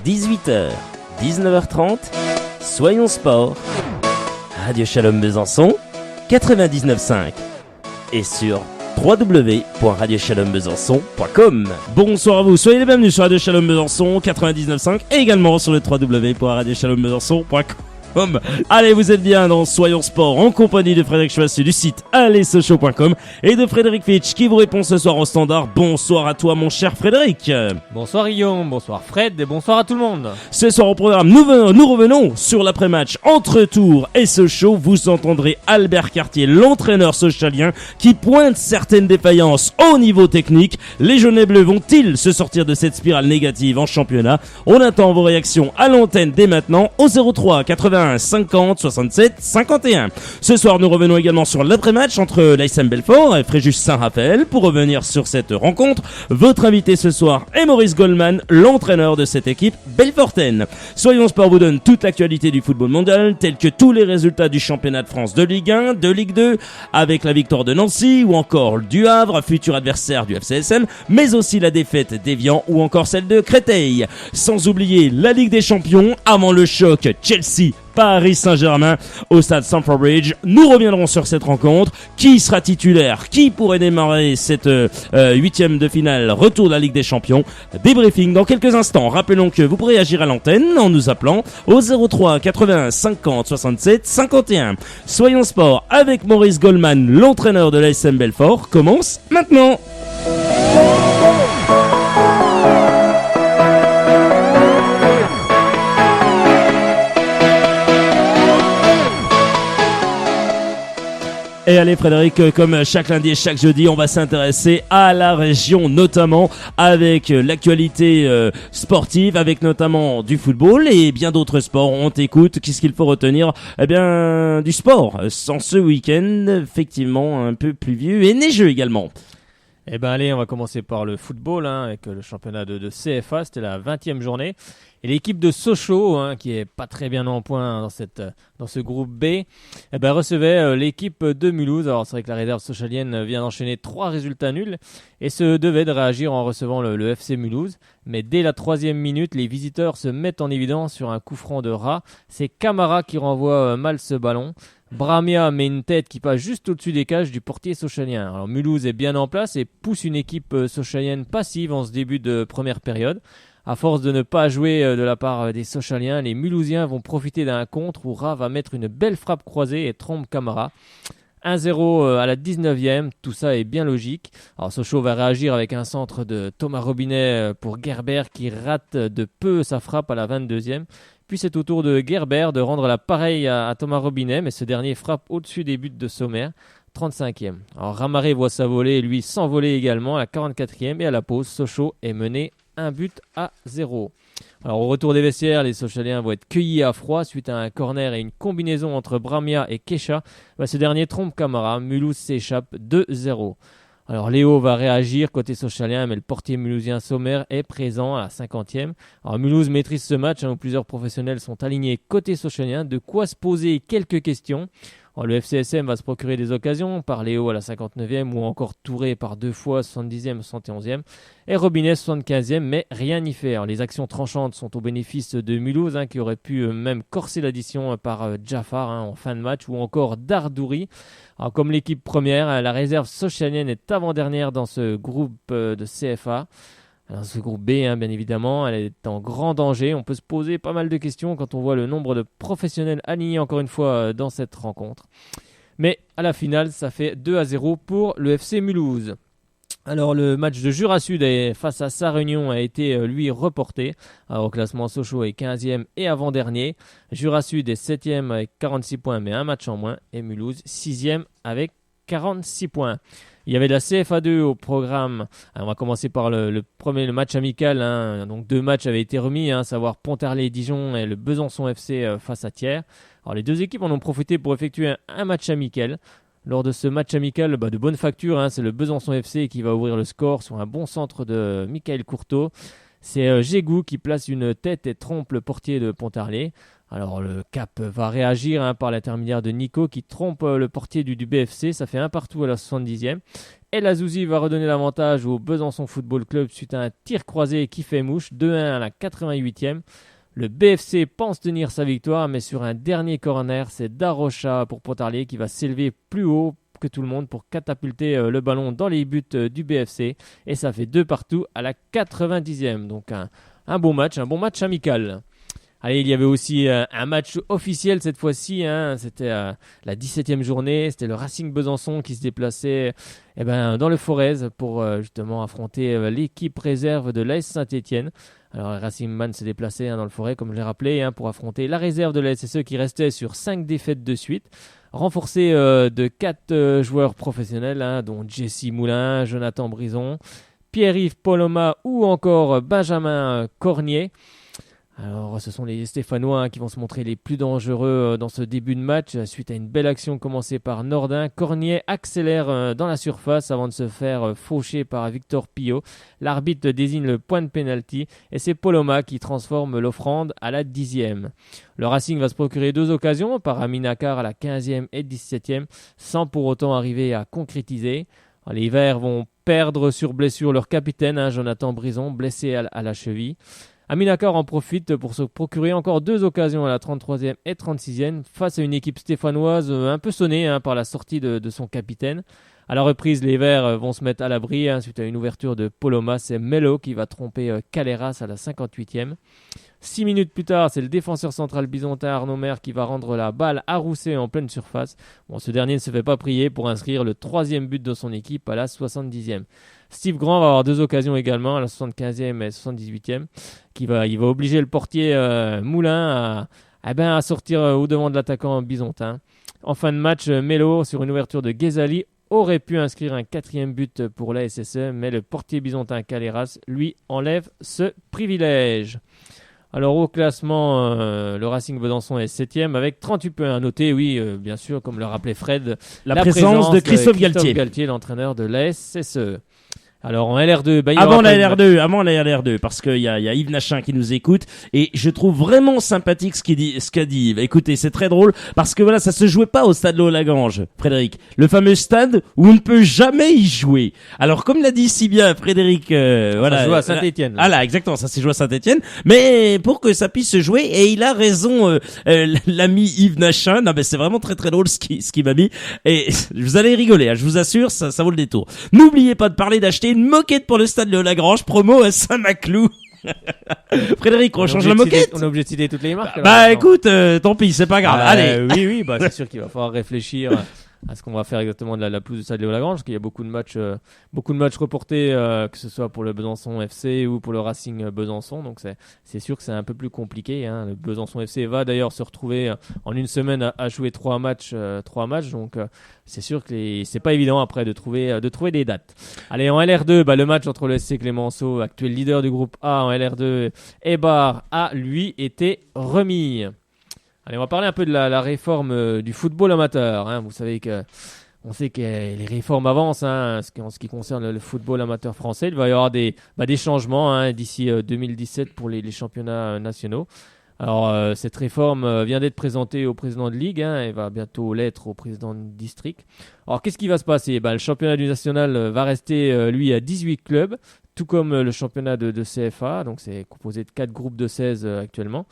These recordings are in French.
18h, 19h30, Soyons Sport, Radio Shalom Besançon, 99.5 et sur www.radioshalombesançon.com. Bonsoir à vous, soyez les bienvenus sur Radio Shalom Besançon 99.5 et également sur le www.radioshalombesançon.com. Allez, vous êtes bien dans Soyons Sport en compagnie de Frédéric Chevassu du site allezsochaux.com et de Frédéric Fitch qui vous répond ce soir au standard. Bonsoir à toi mon cher Frédéric. Bonsoir Guillaume, bonsoir Fred et bonsoir à tout le monde. Ce soir au programme, nous revenons sur l'après-match entre Tours et Sochaux. Vous entendrez Albert Cartier, l'entraîneur sochalien, qui pointe certaines défaillances au niveau technique. Les Jaunets Bleus vont-ils se sortir de cette spirale négative en championnat? On attend vos réactions à l'antenne dès maintenant au 03 81 50 67 51. Ce soir, nous revenons également sur l'après-match entre l'ASM Belfort et Fréjus Saint-Raphaël. Pour revenir sur cette rencontre, votre invité ce soir est Maurice Goldman, l'entraîneur de cette équipe belfortaine. Soyons Sport vous donne toute l'actualité du football mondial, tels que tous les résultats du championnat de France de Ligue 1, de Ligue 2, avec la victoire de Nancy ou encore du Havre, futur adversaire du FCSM, mais aussi la défaite d'Évian ou encore celle de Créteil. Sans oublier la Ligue des Champions avant le choc Chelsea Paris Saint-Germain au stade Stamford Bridge. Nous reviendrons sur cette rencontre. Qui sera titulaire? Qui pourrait démarrer cette huitième de finale? Retour de la Ligue des Champions. Débriefing dans quelques instants. Rappelons que vous pourrez agir à l'antenne en nous appelant au 03 81 50 67 51. Soyons Sport avec Maurice Goldman, l'entraîneur de l'ASM Belfort, commence maintenant. Et allez Frédéric, comme chaque lundi et chaque jeudi, on va s'intéresser à la région, notamment avec l'actualité sportive, avec notamment du football et bien d'autres sports. On t'écoute, qu'est-ce qu'il faut retenir? Eh bien, du sport, sans ce week-end, effectivement, un peu pluvieux et neigeux également. Eh ben allez, on va commencer par le football, avec le championnat de CFA, c'était la 20e journée. Et l'équipe de Sochaux, qui est pas très bien en point dans ce groupe B, recevait l'équipe de Mulhouse. Alors c'est vrai que la réserve sochalienne vient d'enchaîner 3 résultats nuls et se devait de réagir en recevant le FC Mulhouse. Mais dès la 3e minute, les visiteurs se mettent en évidence sur un coup franc de Rat. C'est Camara qui renvoie mal ce ballon. Bramia met une tête qui passe juste au-dessus des cages du portier sochalien. Alors Mulhouse est bien en place et pousse une équipe sochalienne passive en ce début de première période. À force de ne pas jouer de la part des Sochaliens, les Mulhousiens vont profiter d'un contre où Ra va mettre une belle frappe croisée et trompe Camara. 1-0 à la 19e, tout ça est bien logique. Alors Sochaux va réagir avec un centre de Thomas Robinet pour Gerber qui rate de peu sa frappe à la 22e. Puis c'est au tour de Gerber de rendre la pareille à Thomas Robinet, mais ce dernier frappe au-dessus des buts de Sommer. 35e. Alors Ramaré voit sa volée, lui s'envoler également à la 44e et à la pause, Sochaux est mené 1-0. Alors au retour des vestiaires, les Sochaliens vont être cueillis à froid suite à un corner et une combinaison entre Bramia et Kesha. Ce dernier trompe Camara, Mulhouse s'échappe 2-0. Alors Léo va réagir côté sochalien, mais le portier mulhousien Sommer est présent à la 50e. Alors Mulhouse maîtrise ce match où plusieurs professionnels sont alignés côté sochalien, de quoi se poser quelques questions. Alors, le FCSM va se procurer des occasions par Léo à la 59e ou encore Touré par 2 fois 70e, 71e et Robinet 75e, mais rien n'y fait. Alors, les actions tranchantes sont au bénéfice de Mulhouse qui aurait pu même corser l'addition par Jaffar en fin de match ou encore Dardouri. Alors, comme l'équipe première, la réserve sochalienne est avant-dernière dans ce groupe de CFA. Alors, ce groupe B, bien évidemment, elle est en grand danger. On peut se poser pas mal de questions quand on voit le nombre de professionnels alignés encore une fois dans cette rencontre. Mais à la finale, ça fait 2-0 pour le FC Mulhouse. Alors le match de Jura Sud face à Sarre-Union a été lui reporté. Alors, au classement, Sochaux est 15e et avant-dernier. Jura Sud est 7e avec 46 points mais un match en moins. Et Mulhouse 6e avec 46 points. Il y avait de la CFA2 au programme. Alors, on va commencer par le match amical. Donc 2 matchs avaient été remis, à savoir Pontarlier-Dijon et le Besançon FC face à Thiers. Alors les 2 équipes en ont profité pour effectuer un match amical. Lors de ce match amical de bonne facture, c'est le Besançon FC qui va ouvrir le score sur un bon centre de Michael Courteau. C'est Gégou qui place une tête et trompe le portier de Pontarlier. Alors le Cap va réagir par l'intermédiaire de Nico qui trompe le portier du BFC. Ça fait 1-1 à la 70e. Et la Zouzi va redonner l'avantage au Besançon Football Club suite à un tir croisé qui fait mouche. 2-1 à la 88e. Le BFC pense tenir sa victoire, mais sur un dernier corner, c'est Darocha pour Pontarlier qui va s'élever plus haut que tout le monde pour catapulter le ballon dans les buts du BFC. Et ça fait 2-2 à la 90e. Donc un bon match amical. Allez, il y avait aussi un match officiel cette fois-ci. C'était la 17e journée. C'était le Racing Besançon qui se déplaçait dans le Forez pour justement affronter l'équipe réserve de l'AS Saint-Etienne. Alors, Racing Man s'est déplacé dans le Forez, comme je l'ai rappelé, pour affronter la réserve de la SSE qui restait sur 5 défaites de suite, renforcée de 4 joueurs professionnels, dont Jesse Moulin, Jonathan Brison, Pierre-Yves Poloma ou encore Benjamin Cornier. Alors, ce sont les Stéphanois qui vont se montrer les plus dangereux dans ce début de match. Suite à une belle action commencée par Nordin, Cornier accélère dans la surface avant de se faire faucher par Victor Pillot. L'arbitre désigne le point de pénalty et c'est Poloma qui transforme l'offrande à la 10e. Le Racing va se procurer 2 occasions par Aminakar à la 15e et 17e sans pour autant arriver à concrétiser. Les Verts vont perdre sur blessure leur capitaine, Jonathan Brison, blessé à la cheville. Aminakar en profite pour se procurer encore 2 occasions à la 33e et 36e face à une équipe stéphanoise un peu sonnée par la sortie de son capitaine. À la reprise, les Verts vont se mettre à l'abri suite à une ouverture de Poloma. C'est Melo qui va tromper Caleras à la 58e. 6 minutes plus tard, c'est le défenseur central bisontin Arnaud Maire qui va rendre la balle à Rousset en pleine surface. Ce dernier ne se fait pas prier pour inscrire le 3e but de son équipe à la 70e. Steve Grand va avoir 2 occasions également à la 75e et 78e. Il va obliger le portier Moulin à sortir au devant de l'attaquant bisontin. En fin de match, Melo, sur une ouverture de Ghezali, aurait pu inscrire un 4e but pour la SSE, mais le portier bisontin Caleras lui enlève ce privilège. Alors au classement, le Racing Besançon est 7e avec 38 points à noter. Oui, bien sûr, comme le rappelait Fred, la présence de Christophe Galtier, l'entraîneur de la SSE. Alors en LR2, avant la LR2, parce qu'il y a Yves Nachin qui nous écoute et je trouve vraiment sympathique ce qu'a dit Yves. Écoutez, c'est très drôle parce que voilà, ça se jouait pas au stade Léo-Lagrange, Frédéric, le fameux stade où on ne peut jamais y jouer. Alors comme l'a dit si bien Frédéric, voilà, ça se joue à Saint-Etienne. Là, exactement, ça s'est joué à Saint-Etienne, mais pour que ça puisse se jouer, et il a raison, l'ami Yves Nachin. Non mais c'est vraiment très très drôle ce qui m'a mis et vous allez rigoler, je vous assure, ça vaut le détour. N'oubliez pas de parler d'acheter une moquette pour le stade Léo-Lagrange, promo à Saint-Maclou. Frédéric, on change la moquette. On est obligé de citer toutes les marques. Écoute, tant pis, c'est pas grave. Allez. Oui, c'est sûr qu'il va falloir réfléchir à ce qu'on va faire exactement de la pelouse du stade Léo-Lagrange, parce qu'il y a beaucoup de matchs reportés, que ce soit pour le Besançon FC ou pour le Racing Besançon. Donc c'est sûr que c'est un peu plus compliqué. Le Besançon FC va d'ailleurs se retrouver en une semaine à jouer 3 matchs. Donc c'est sûr que c'est pas évident après de trouver des dates. Allez, en LR2, le match entre le SC Clémenceau, actuel leader du groupe A en LR2, et Bar a lui été remis. Allez, on va parler un peu de la réforme du football amateur. Vous savez on sait que les réformes avancent en ce qui concerne le football amateur français. Il va y avoir des changements d'ici 2017 pour les championnats nationaux. Alors, cette réforme vient d'être présentée au président de ligue et va bientôt l'être au président de district. Alors, qu'est-ce qui va se passer ? Le championnat du national va rester, lui, à 18 clubs, tout comme le championnat de CFA. Donc, c'est composé de 4 groupes de 16 actuellement.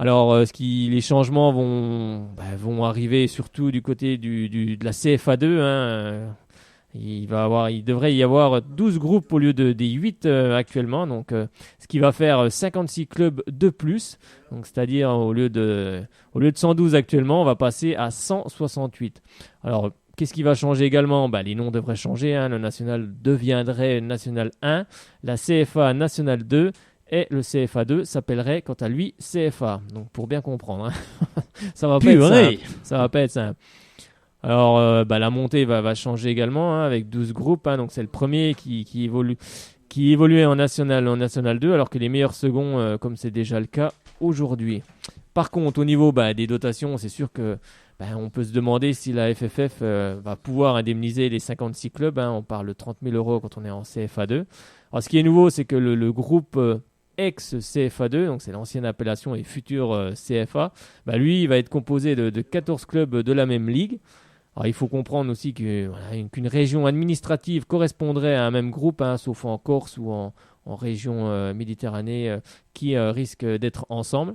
Alors, les changements vont arriver surtout du côté de la CFA2. Il devrait y avoir 12 groupes au lieu des 8 actuellement. Donc, ce qui va faire 56 clubs de plus. Donc, c'est-à-dire, au lieu de 112 actuellement, on va passer à 168. Alors, qu'est-ce qui va changer également ? Les noms devraient changer. Le national deviendrait National 1, la CFA National 2. Et le CFA2 s'appellerait quant à lui CFA. Donc pour bien comprendre, ça va pas être simple. Alors la montée va changer également avec 12 groupes. Donc c'est le premier qui évoluait en National 2, alors que les meilleurs seconds, comme c'est déjà le cas aujourd'hui. Par contre, au niveau des dotations, c'est sûr que on peut se demander si la FFF va pouvoir indemniser les 56 clubs. On parle de 30 000 € quand on est en CFA2. Alors ce qui est nouveau, c'est que le groupe ex-CFA2, donc c'est l'ancienne appellation et futur CFA. Lui, il va être composé de 14 clubs de la même ligue. Alors, il faut comprendre aussi qu'une région administrative correspondrait à un même groupe, sauf en Corse ou en région Méditerranée qui risque d'être ensemble.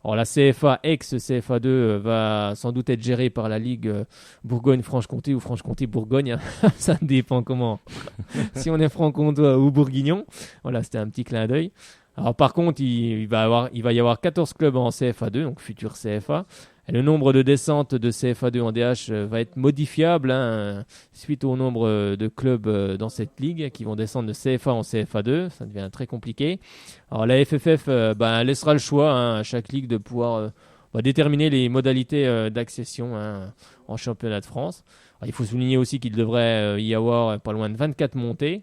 Alors, la CFA, ex-CFA2, va sans doute être gérée par la Ligue Bourgogne-Franche-Comté ou Franche-Comté-Bourgogne. Ça dépend comment. Si on est franc-comtois ou bourguignon. Voilà, c'était un petit clin d'œil. Alors, par contre, il va y avoir 14 clubs en CFA2, donc futur CFA. Et le nombre de descentes de CFA2 en DH va être modifiable suite au nombre de clubs dans cette ligue qui vont descendre de CFA en CFA2. Ça devient très compliqué. Alors la FFF laissera le choix à chaque ligue de pouvoir déterminer les modalités d'accession en championnat de France. Alors, il faut souligner aussi qu'il devrait y avoir pas loin de 24 montées.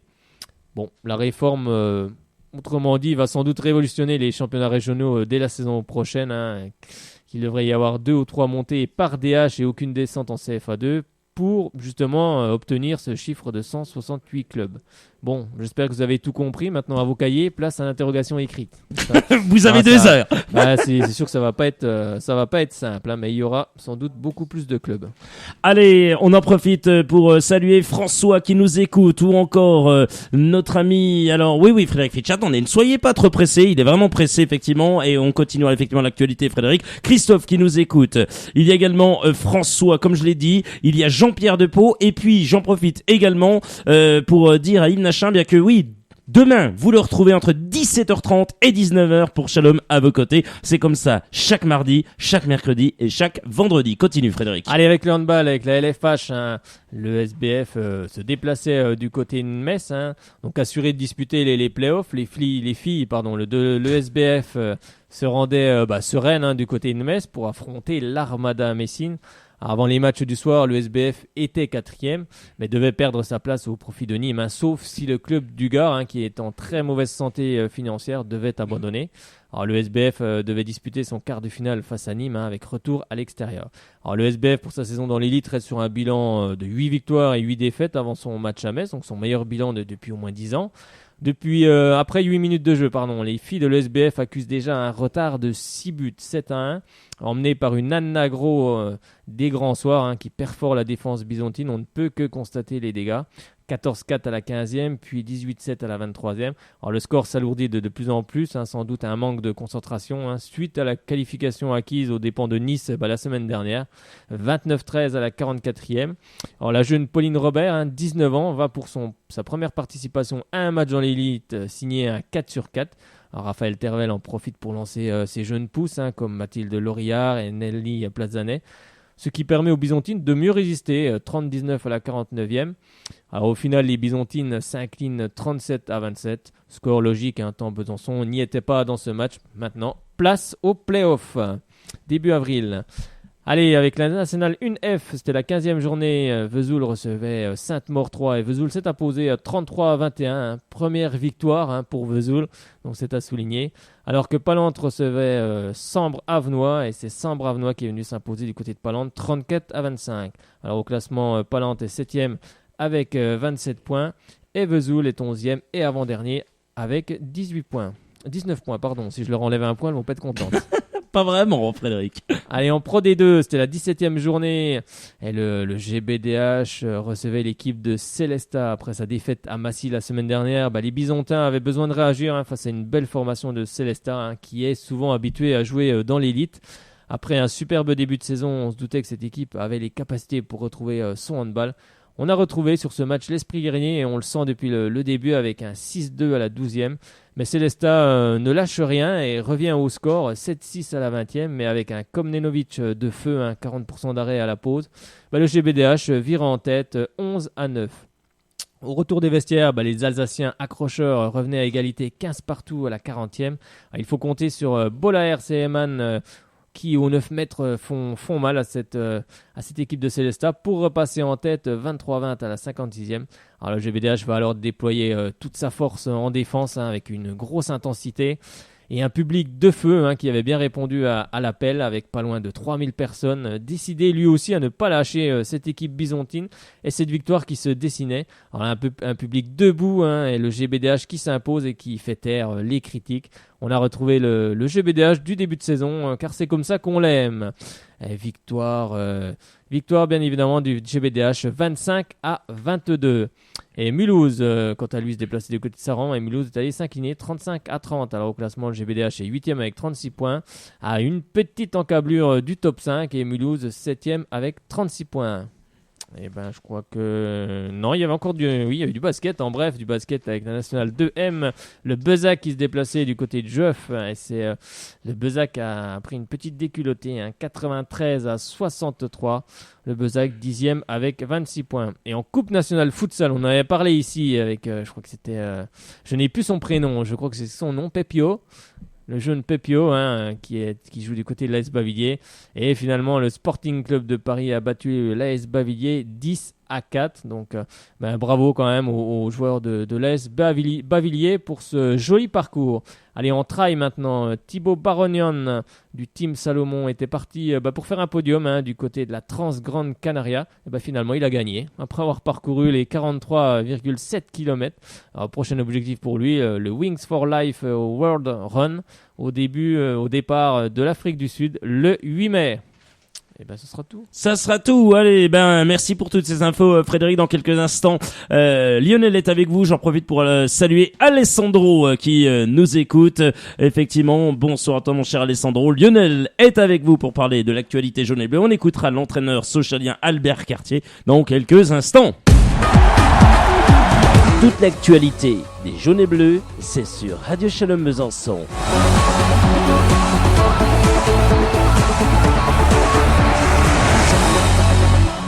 Bon, la réforme, autrement dit, va sans doute révolutionner les championnats régionaux dès la saison prochaine. Il devrait y avoir 2 ou 3 montées par DH et aucune descente en CFA2 pour justement obtenir ce chiffre de 168 clubs. Bon, j'espère que vous avez tout compris. Maintenant, à vos cahiers, place à l'interrogation écrite. Vous avez 2 heures. C'est sûr que ça va pas être simple, mais il y aura sans doute beaucoup plus de clubs. Allez, on en profite pour saluer François qui nous écoute ou encore notre ami. Alors oui, Frédéric Fitch, attendez, ne soyez pas trop pressé. Il est vraiment pressé effectivement et on continuera effectivement l'actualité. Frédéric, Christophe qui nous écoute. Il y a également François, comme je l'ai dit. Il y a Jean-Pierre Depot et puis j'en profite également pour dire à Ibn Hachim bien que oui. Demain, vous le retrouvez entre 17h30 et 19h pour Shalom à vos côtés. C'est comme ça chaque mardi, chaque mercredi et chaque vendredi. Continue Frédéric. Allez, avec le handball, avec la LFH, le SBF se déplaçait du côté de Metz, donc assuré de disputer les playoffs. Le SBF se rendait sereine du côté de Metz pour affronter l'Armada Messine. Avant les matchs du soir, le SBF était 4e, mais devait perdre sa place au profit de Nîmes, sauf si le club du Gard, qui est en très mauvaise santé financière, devait abandonner. Alors, le SBF devait disputer son quart de finale face à Nîmes avec retour à l'extérieur. Alors, le SBF, pour sa saison dans l'élite, reste sur un bilan de 8 victoires et 8 défaites avant son match à Metz, donc son meilleur bilan depuis au moins 10 ans. Après 8 minutes de jeu, les filles de l'ESBF accusent déjà un retard de 6 buts, 7-1, emmené par une Anna Gros des grands soirs qui perfore la défense byzantine. On ne peut que constater les dégâts. 14-4 à la 15e, puis 18-7 à la 23e. Alors le score s'alourdit de plus en plus, sans doute un manque de concentration, suite à la qualification acquise aux dépens de Nice la semaine dernière. 29-13 à la 44e. Alors la jeune Pauline Robert, 19 ans, va pour sa première participation à un match dans l'élite, signé un 4/4. Alors Raphaël Tervel en profite pour lancer ses jeunes pousses, comme Mathilde Lauriard et Nelly Plazanet. Ce qui permet aux Byzantines de mieux résister, 30-19 à la 49e. Alors au final, les Byzantines s'inclinent 37-27. Score logique, tant Besançon n'y était pas dans ce match. Maintenant, place au play-off. Début avril. Allez, avec la nationale 1F, c'était la 15e journée. Vesoul recevait Sainte-Maure 3 et Vesoul s'est imposé 33-21. Première victoire pour Vesoul, donc c'est à souligner. Alors que Palante recevait Sambre-Avenois et c'est Sambre-Avenois qui est venu s'imposer du côté de Palante 34-25. Alors au classement, Palante est 7e avec 27 points et Vesoul est 11e et avant-dernier avec 19 points. Si je leur enlève un point, elles vont pas être contentes. Pas vraiment, Frédéric. Allez, en Pro D2, c'était la 17e journée. Et le GBDH recevait l'équipe de Célestat après sa défaite à Massy la semaine dernière. Les Byzantins avaient besoin de réagir face à une belle formation de Célestat qui est souvent habituée à jouer dans l'élite. Après un superbe début de saison, on se doutait que cette équipe avait les capacités pour retrouver son handball. On a retrouvé sur ce match l'esprit guerrier et on le sent depuis le début avec un 6-2 à la 12e. Mais Célestat ne lâche rien et revient au score 7-6 à la 20e, mais avec un Komnenovic de feu, 40% d'arrêt à la pause. Le GBDH vire en tête 11-9. Au retour des vestiaires, les Alsaciens accrocheurs revenaient à égalité 15 partout à la 40e. Il faut compter sur Bolaer Seeman qui au 9 mètres font mal à cette équipe de Célestat pour repasser en tête 23-20 à la 56e. Alors le GBDH va alors déployer toute sa force en défense avec une grosse intensité et un public de feu qui avait bien répondu à l'appel avec pas loin de 3000 personnes, décidé lui aussi à ne pas lâcher cette équipe byzantine et cette victoire qui se dessinait. Alors un public debout et le GBDH qui s'impose et qui fait taire les critiques. On a retrouvé le GBDH du début de saison, car c'est comme ça qu'on l'aime. Et victoire bien évidemment du GBDH 25-22. Et Mulhouse, quant à lui, se déplaçait du côté de Saran, et Mulhouse est allé s'incliner 35-30. Alors au classement, le GBDH est 8e avec 36 points, à une petite encablure du top 5, et Mulhouse 7e avec 36 points. Et ben, je crois que non, il y avait encore il y avait du basket. En bref, du basket avec la nationale 2M, le Bezac qui se déplaçait du côté de Jeuf. Et c'est le Bezac a pris une petite déculottée, 93-63. Le Bezac 10e avec 26 points. Et en Coupe nationale futsal, on en avait parlé ici avec, je crois que c'était, je n'ai plus son prénom, je crois que c'est son nom, Pepio. Le jeune Pepio, qui joue du côté de l'AS Bavilliers. Et finalement, le Sporting Club de Paris a battu l'AS Bavilliers 10-4. Donc, bravo quand même aux joueurs de l'AS Bavilliers pour ce joli parcours. Allez, on traille maintenant. Thibaut Barognon du Team Salomon était parti pour faire un podium du côté de la Trans-Grande Canaria. Et finalement, il a gagné après avoir parcouru les 43,7 km. Alors, prochain objectif pour lui, le Wings for Life World Run au départ de l'Afrique du Sud le 8 mai. Et ce sera tout. Ça sera tout. Allez, merci pour toutes ces infos, Frédéric. Dans quelques instants, Lionel est avec vous. J'en profite pour saluer Alessandro qui nous écoute. Effectivement, bonsoir à toi, mon cher Alessandro. Lionel est avec vous pour parler de l'actualité jaune et bleu. On écoutera l'entraîneur socialien Albert Cartier dans quelques instants. Toute l'actualité des jaunes et bleus, c'est sur Radio Shalom Besançon.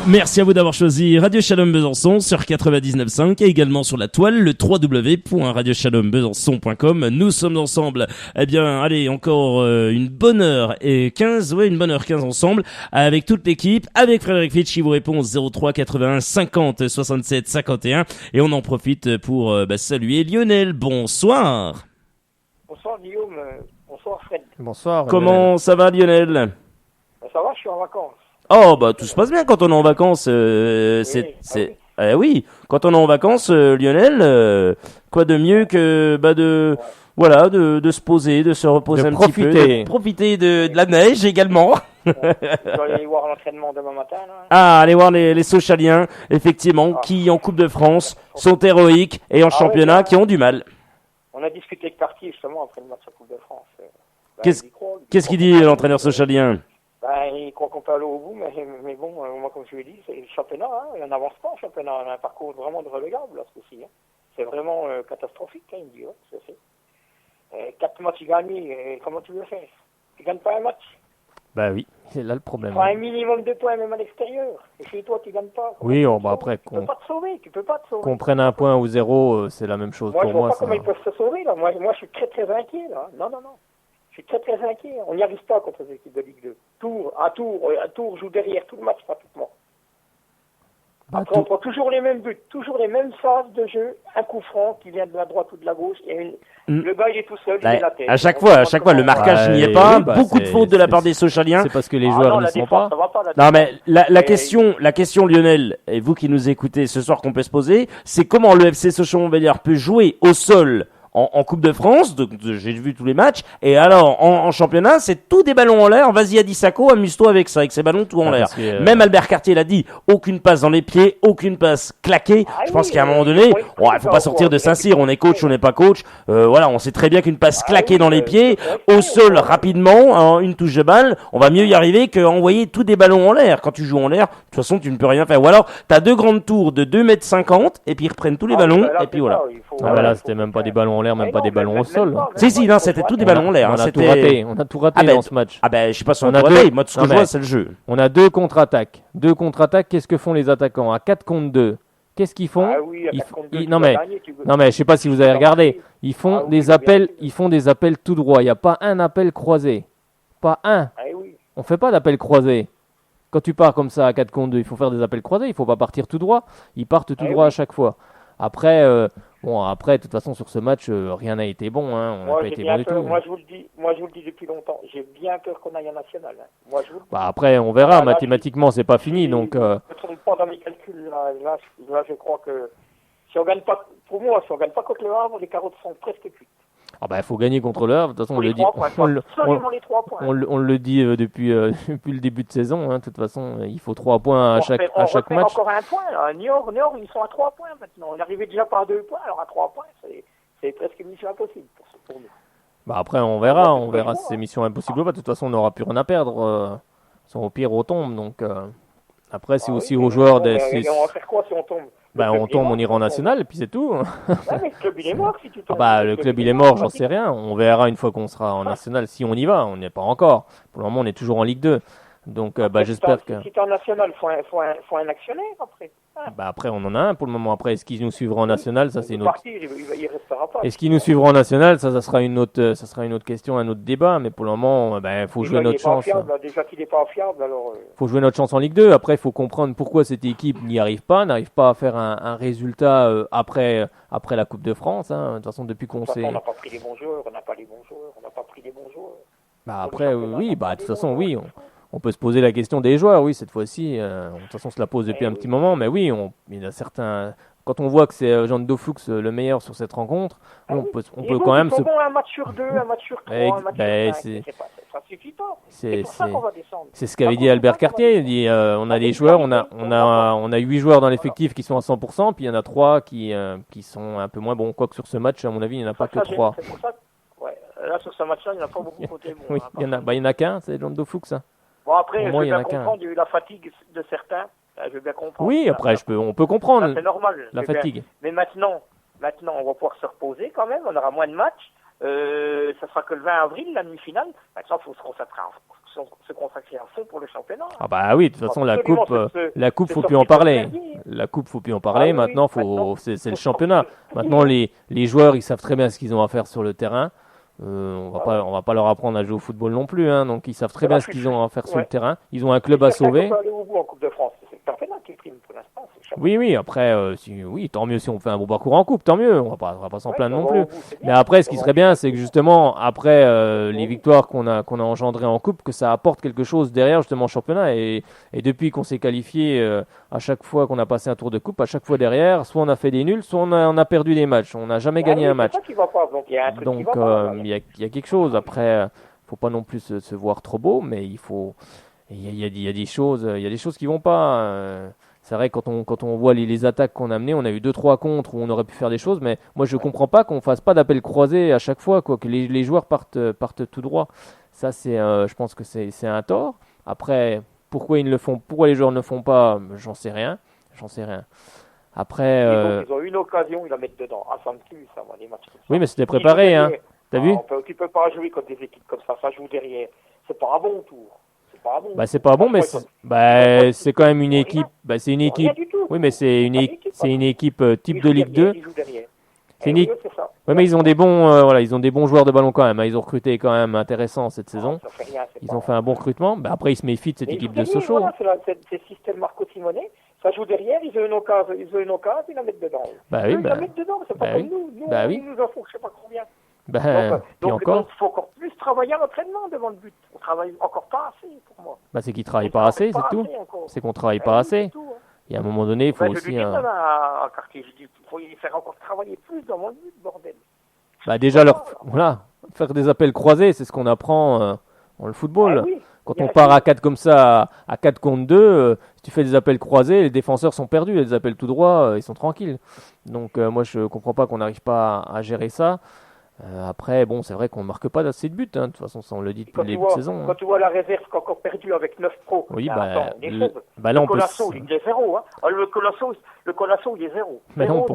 Merci à vous d'avoir choisi Radio Shalom Besançon sur 99.5 et également sur la toile, le www.radioshalombesançon.com. Nous sommes ensemble, allez, encore une bonne heure et 15, une bonne heure 15 ensemble avec toute l'équipe, avec Frédéric Fitch qui vous répond au 03 81 50 67 51 et on en profite pour saluer Lionel. Bonsoir. Bonsoir Guillaume, bonsoir Fred. Bonsoir. Comment ça va Lionel? Ça va, je suis en vacances. Oh, tout se passe bien quand on est en vacances. Oui, quand on est en vacances, Lionel, quoi de mieux que de se poser, de se reposer un petit peu, de profiter de la neige également. Je vais aller voir l'entraînement demain matin. Là. Ah, aller voir les Sochaliens, effectivement, qui en Coupe de France sont héroïques et en championnat qui ont du mal. On a discuté avec Cartier justement après le match de Coupe de France. Qu'est-ce qu'il dit l'entraîneur sochalien? Il croit qu'on peut aller au bout, mais bon, moi comme je lui ai dit, c'est le championnat, on n'avance pas en championnat, on a un parcours vraiment de relégable là, ce coup-ci. C'est vraiment catastrophique, il me dit, c'est 4 matchs gagnés, comment tu veux faire? Tu gagnes pas un match? Oui, c'est là le problème. Tu prends un minimum de points même à l'extérieur, et chez toi tu gagnes pas. Oui, après, tu peux pas te sauver. Qu'on prenne un point ou 0, c'est la même chose pour moi. Je vois pas comment ils peuvent se sauver là, moi je suis très très inquiet là, non. Je suis très très inquiet. On n'y arrive pas contre les équipes de Ligue 2. Tours joue derrière tout le match pratiquement. Après, on prend toujours les mêmes buts, toujours les mêmes phases de jeu. Un coup franc qui vient de la droite ou de la gauche. Et le gars, il est tout seul, il est la tête. À chaque fois, le marquage n'y est pas. Beaucoup de fautes de la part des Sochaliens. C'est parce que les joueurs n'y sont pas. Non, mais la question, Lionel, et vous qui nous écoutez ce soir qu'on peut se poser, c'est comment le FC Sochaux-Montbéliard peut jouer au sol en Coupe de France, j'ai vu tous les matchs, et alors en championnat, c'est tout des ballons en l'air. Vas-y Adisako, amuse-toi avec ça, avec ces ballons tout en l'air. Même Albert Cartier l'a dit, aucune passe dans les pieds, aucune passe claquée. Je pense qu'à un moment donné, il faut pas sortir de Saint-Cyr, on est coach, on n'est pas coach. On sait très bien qu'une passe claquée dans les pieds, au sol rapidement, une touche de balle, on va mieux y arriver qu'envoyer tous des ballons en l'air. Quand tu joues en l'air, de toute façon, tu ne peux rien faire. Ou alors, t'as 2 grandes tours de 2,50 m et puis ils reprennent tous les ballons, et puis voilà. Là, c'était même pas des ballons en l'air, même pas des ballons au sol. Non, c'était tout des ballons en l'air. On a tout raté dans ce match. Je sais pas si on a tout raté. Moi, tout ce que je vois, c'est le jeu. On a 2 contre-attaques. Qu'est-ce que font les attaquants? À 4 contre 2. Qu'est-ce qu'ils font? Non mais je sais pas si vous avez regardé. Ils font des appels tout droit. Il n'y a pas un appel croisé. Pas un. On fait pas d'appel croisé. Quand tu pars comme ça à 4 contre 2, il faut faire des appels croisés. Il faut pas partir tout droit. Ils partent tout droit à chaque fois. Après, de toute façon, sur ce match, rien n'a été bon. On n'a pas été bon du tout. Moi, je vous le dis depuis longtemps. J'ai bien peur qu'on aille en national. Moi, je vous le dis. Après, on verra. Mathématiquement, c'est pas fini. Donc, je ne me trompe pas dans mes calculs. Là, je crois que si on gagne pas contre le Havre, les carottes sont presque cuites. Ah bah, il faut gagner contre l'heure. De toute façon, on les le dit. 3 points. Absolument les 3 points. On le dit depuis le début de saison. Hein. De toute façon, il faut 3 points à chaque match. Encore un point. Là. Niort, ils sont à 3 points maintenant. On arrivait déjà pas à 2 points, alors à 3 points, c'est presque une mission impossible pour nous. Bah après, on verra si c'est mission impossible ou pas. De toute façon, on n'aura plus rien à perdre. Au pire, on tombe. Donc après, c'est aussi aux joueurs. On va faire quoi si on tombe? On tombe, on ira en national et puis c'est tout. Mais le club il est mort si tu tombes. Le club il est mort, j'en sais rien. On verra une fois qu'on sera en national si on y va. On n'y est pas encore. Pour le moment, on est toujours en Ligue 2. Donc j'espère que. Si tu es en national, faut un actionnaire après. Après, on en a un pour le moment. Après, est-ce qu'ils nous suivront en national? Ça, c'est une autre. Il restera pas. Est-ce qu'ils nous suivront en national? Ça sera une autre question, un autre débat. Mais pour le moment, il faut jouer notre chance. Déjà qu'il n'est pas fiable, alors. Faut jouer notre chance en Ligue 2. Après, il faut comprendre pourquoi cette équipe n'arrive pas à faire un résultat après la Coupe de France. Hein. De toute façon, depuis qu'on s'est. On n'a pas pris les bons joueurs. On n'a pas pris les bons joueurs. Après, oui, de toute façon, oui. On peut se poser la question des joueurs, oui, cette fois-ci. De toute façon, on se la pose depuis un petit moment, mais oui, il y a certains. Quand on voit que c'est Jean de Fuchs le meilleur sur cette rencontre, on peut quand même se. Un match sur 2, un match sur 3, un match sur 5, ça suffit pas. C'est pour ça qu'on va descendre. C'est ce qu'avait dit Albert Cartier. Il dit on a des joueurs, on a 8 joueurs dans l'effectif qui sont à 100%, puis il y en a 3 qui sont un peu moins bons. Quoique sur ce match, à mon avis, il n'y en a pas que 3. C'est pour ça. Là, sur ce match-là, il n'y en a pas beaucoup côté. Oui, il y en a qu'un, c'est Jean de Fuchs. Bon, après, je veux bien comprendre, il y a eu la fatigue de certains. Je veux bien comprendre. Oui, après, on peut comprendre. C'est normal. La fatigue. Mais maintenant, on va pouvoir se reposer quand même. On aura moins de matchs. Ça sera que le 20 avril, la demi-finale. Maintenant, il faut se consacrer à fond pour le championnat. Ah bah oui, de toute façon, la coupe, faut plus en parler. La coupe, faut plus en parler. Maintenant, c'est le championnat. Maintenant, les joueurs, ils savent très bien ce qu'ils ont à faire sur le terrain. On va pas leur apprendre à jouer au football non plus, hein, donc ils savent très bien ce qu'ils ont à faire sur le terrain. Ils ont un club à sauver. En Coupe de France, c'est le championnat qui prime pour l'instant. Oui, après, tant mieux si on fait un bon parcours en coupe, tant mieux. On va pas s'en plaindre non plus. Mais après, ce qui serait bien, c'est que justement, après les victoires qu'on a engendrées en coupe, que ça apporte quelque chose derrière justement au championnat. Et depuis qu'on s'est qualifié, à chaque fois qu'on a passé un tour de coupe, à chaque fois derrière, soit on a fait des nuls, soit on a perdu des matchs. On n'a jamais gagné un match. Donc il y a un truc qui va pas. Il y a quelque chose. Après, faut pas non plus se voir trop beau, mais il y a des choses qui vont pas. C'est vrai, quand on voit les attaques qu'on a menées, on a eu 2-3 contre où on aurait pu faire des choses, mais moi je comprends pas qu'on fasse pas d'appel croisé à chaque fois, que les joueurs partent tout droit. Ça, je pense que c'est un tort. Après, pourquoi les joueurs ne le font pas, j'en sais rien. Après, ils ont eu une occasion, ils la mettent dedans. Ah, ça me tue, ça, les matchs comme ça. Oui, mais c'était préparé, hein. T'as vu? Tu peux pas jouer contre des équipes comme ça joue derrière. C'est pas un bon tour. C'est pas bon, mais c'est quand même une équipe. C'est une équipe. Oui, mais c'est une équipe type de Ligue 2. C'est une équipe. Oui, mais ils ont des bons joueurs de ballon quand même. Ils ont recruté quand même intéressant cette saison. Ils ont fait un bon recrutement. Après, ils se méfient de cette équipe de Sochaux. C'est le système Marco Simone. Ça joue derrière, ils ont une occasion, ils la mettent dedans. Ils la mettent dedans, c'est pas comme nous. Nous, ils nous en font je sais pas combien. Donc, il faut encore plus travailler à l'entraînement devant le but. On travaille encore pas assez pour moi. C'est qu'ils travaillent pas assez, c'est tout. C'est qu'on travaille pas assez. Et à un moment donné, il faut aussi. Je dis à Cartier, il faut y faire encore travailler plus devant le but, bordel. Déjà, faire des appels croisés, c'est ce qu'on apprend dans le football. Quand on part à 4 comme ça, à 4 contre 2, si tu fais des appels croisés, les défenseurs sont perdus. Les appels tout droit, ils sont tranquilles. Donc moi, je comprends pas qu'on n'arrive pas à gérer ça. Après, c'est vrai qu'on ne marque pas assez de buts. Hein. De toute façon, ça, on le dit depuis le début de saison. Quand tu vois la réserve qui a encore perdu avec 9 pros, oui, le Colasso, il est 0. Hein. Le Colasso, il est 0. Mais 0.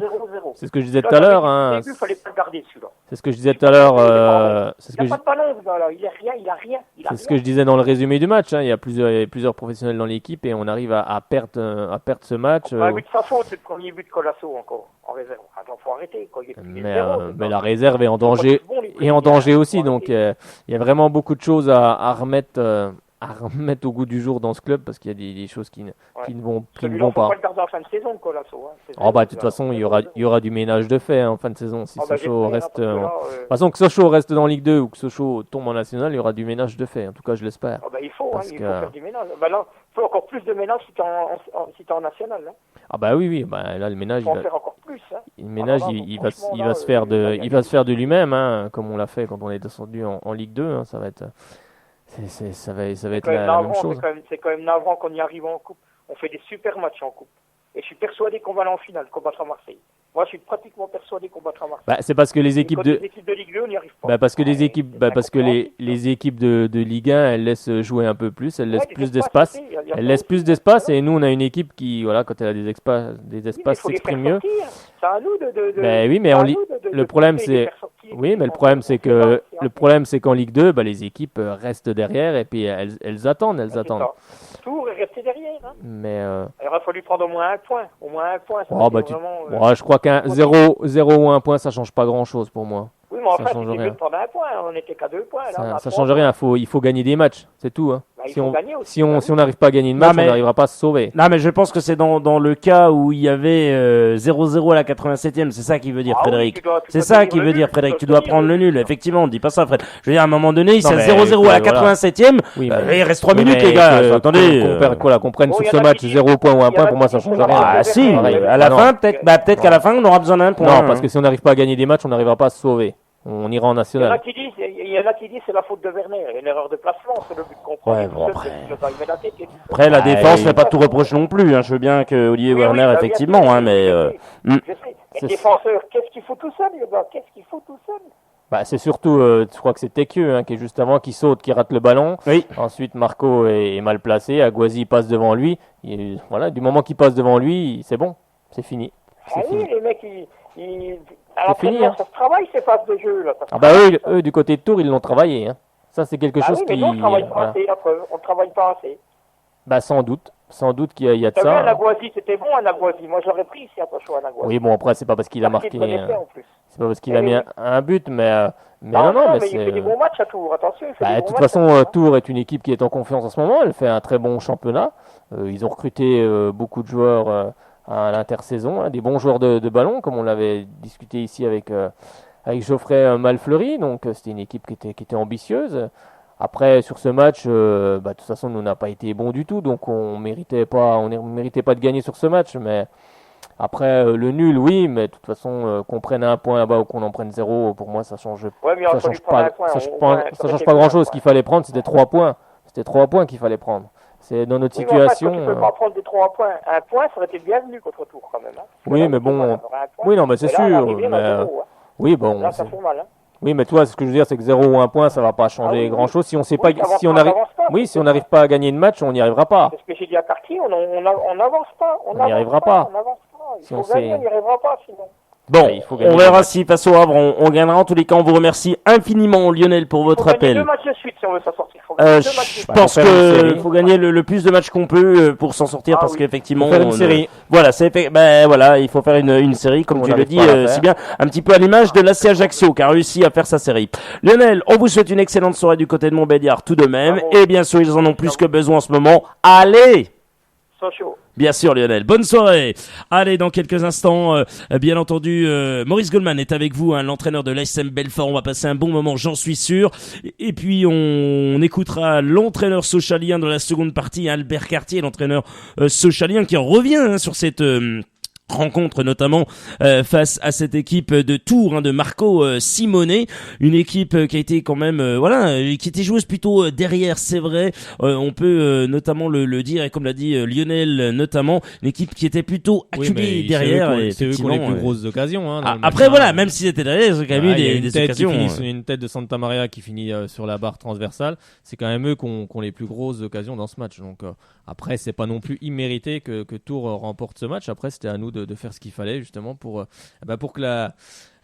C'est ce que je disais tout à l'heure. Il ne fallait pas le garder, celui-là. C'est ce que je disais tout à l'heure. Il n'a pas de ballon, ce gars-là. Il a rien. C'est ce que je disais dans le résumé du match. Hein. Il y a plusieurs professionnels dans l'équipe et on arrive à perdre ce match. Un but de sa faute, c'est le premier but de Colasso encore, en réserve. Attends, faut arrêter. Mais la réserve est en danger aussi. Donc il y a vraiment beaucoup de choses à remettre au goût du jour dans ce club parce qu'il y a des choses qui ne vont pas. Il ne faut pas le garder en fin de saison, Colasso. De toute façon, il y aura du ménage de fait en fin de saison. Si Sochaux reste. De toute façon, que Sochaux reste dans Ligue 2 ou que Sochaux tombe en national, il y aura du ménage de fait. En tout cas, je l'espère. Il faut faire du ménage. Là, il faut encore plus de ménage si tu es en national. Hein. Ah bah oui, bah là le ménage, Il faut en faire encore plus. Hein. le ménage, Ah, il donc, va se faire de lui-même, hein, comme on l'a fait quand on est descendu en Ligue 2. Hein, ça va être la même chose. C'est quand même navrant qu'on y arrive en coupe. On fait des super matchs en coupe. Et je suis persuadé qu'on va aller en finale, combattre à Marseille. Moi, je suis pratiquement persuadé qu'on battra Marseille. Bah, c'est parce que les équipes de Ligue 2, on n'y arrive pas. Bah parce que les équipes, les équipes de Ligue 1, elles laissent jouer un peu plus, elles laissent plus d'espace. Elles laissent plus d'espace et nous, on a une équipe qui, voilà, quand elle a des espaces, s'exprime mieux. C'est à nous de. Ben oui, mais le problème c'est qu'en Ligue 2, bah, les équipes restent derrière et puis elles attendent. Tours est resté derrière. Hein. Mais il aurait fallu prendre au moins un point. Je crois qu'un 0 ou 1 point, ça change pas grand-chose pour moi. Oui, mais enfin, c'était mieux de prendre un point. On n'était qu'à 2 points. Là, ça change rien. Il faut gagner des matchs, c'est tout. Hein. Bah, si on n'arrive pas à gagner de match, on n'arrivera pas à se sauver. Non, mais je pense que c'est dans le cas où il y avait 0-0 à la 87e. C'est ça qu'il veut dire, Frédéric. C'est ça qu'il veut dire, Frédéric. Tu dois prendre le nul. Effectivement, on dit pas ça, Fred. Je veux dire, à un moment donné, il y a 0-0 à la 87e. Il reste 3 minutes, les gars. Attendez. Qu'on prenne sur ce match 0 point ou 1 point, pour moi, ça change rien. Ah, si. À la fin, peut-être qu'à la fin, on aura besoin d'un point. Non, parce que si on n'arrive pas à gagner des matchs, on n'arrivera pas à se sauver. On ira en national. Il y en a qui disent c'est la faute de Werner, une erreur de placement, c'est le but qu'on prend. Après, la défense n'est pas tout reproche non plus. Hein. Je veux bien que Olivier Werner, effectivement, mais. Le défenseur, qu'est-ce qu'il faut tout seul, le gars? Qu'est-ce qu'il faut tout seul? Bah, c'est surtout, je crois que c'est Tekieu qui est juste avant, qui saute, qui rate le ballon. Oui. Ensuite, Marco est mal placé, Aguazi passe devant lui. Voilà, du moment qu'il passe devant lui, c'est bon, c'est fini. Oui, les mecs, alors, fini, hein. Ça se travaille ces phases de jeu là. Eux, du côté de Tours, ils l'ont travaillé. Hein. Ça, c'est quelque chose qui. Mais on travaille pas assez, la preuve. On travaille pas assez. Bah, sans doute qu'il y a de ça. Anaguazi, c'était bon, Anaguazi. Moi, j'aurais pris ici attention à Anaguazi. Oui, bon, après, c'est pas parce qu'il a marqué. C'est pas parce qu'il a mis un but, mais non, mais il fait des bons matchs à Tours. Attention. De toute façon, Tours est une équipe qui est en confiance en ce moment. Elle fait un très bon championnat. Ils ont recruté beaucoup de joueurs. À l'intersaison, des bons joueurs de ballon, comme on l'avait discuté ici avec Geoffrey Malfleury. Donc c'était une équipe qui était ambitieuse. Après, sur ce match, de toute façon, nous n'a pas été bon du tout, donc on méritait pas de gagner sur ce match. Mais après, le nul, oui, mais de toute façon, qu'on prenne un point là-bas ou qu'on en prenne 0, pour moi, ça change pas grand-chose. Ce qu'il fallait prendre, c'était 3 points. C'était 3 points qu'il fallait prendre. C'est dans notre situation. Tu ne peux pas prendre des 3 points. Un point, ça aurait été bienvenu contre Tours quand même. Hein. Oui, mais bon. Oui, non, mais c'est sûr. Oui, bon. Là, ça fait mal. Hein. Oui, mais toi, ce que je veux dire, c'est que 0 ou 1 point, ça va pas changer grand-chose. Si on sait pas, si on n'arrive pas à gagner de match, on n'y arrivera pas. C'est ce que j'ai dit à Cartier, on n'avance pas. On n'y arrivera pas. On n'avance pas. Il faut gagner, on n'y arrivera pas sinon. Bon, on verra si face au Havre, on gagnera. En tous les cas, on vous remercie infiniment, Lionel, pour votre appel. 2 matchs de suite si on veut s'en sortir. Je pense qu'il faut gagner le plus de matchs qu'on peut pour s'en sortir, parce qu'effectivement, faire une série. Voilà, il faut faire une série, comme tu le dis si bien, un petit peu à l'image de l'AC Ajaccio, qui a réussi à faire sa série. Lionel, on vous souhaite une excellente soirée du côté de Montbéliard, tout de même, et bien sûr, ils en ont plus que besoin en ce moment. Allez! Sochaux. Bien sûr, Lionel. Bonne soirée. Allez, dans quelques instants, bien entendu, Maurice Goldman est avec vous, l'entraîneur de l'ASM Belfort. On va passer un bon moment, j'en suis sûr. Et puis, on écoutera l'entraîneur sochalien dans la seconde partie, Albert Cartier, l'entraîneur sochalien qui revient sur cette rencontre, notamment face à cette équipe de Tours, de Marco Simonet, une équipe qui a été quand même qui était joueuse plutôt derrière, c'est vrai, on peut notamment le dire, et comme l'a dit Lionel notamment, une équipe qui était plutôt acculée derrière. C'est eux qui ont les plus grosses occasions. Après voilà, même s'ils étaient derrière, ils ont quand même eu des occasions. Une tête de Santa Maria qui finit sur la barre transversale, c'est quand même eux qui ont les plus grosses occasions dans ce match. Donc après, c'est pas non plus immérité que Tours remporte ce match. Après, c'était à nous de faire ce qu'il fallait justement pour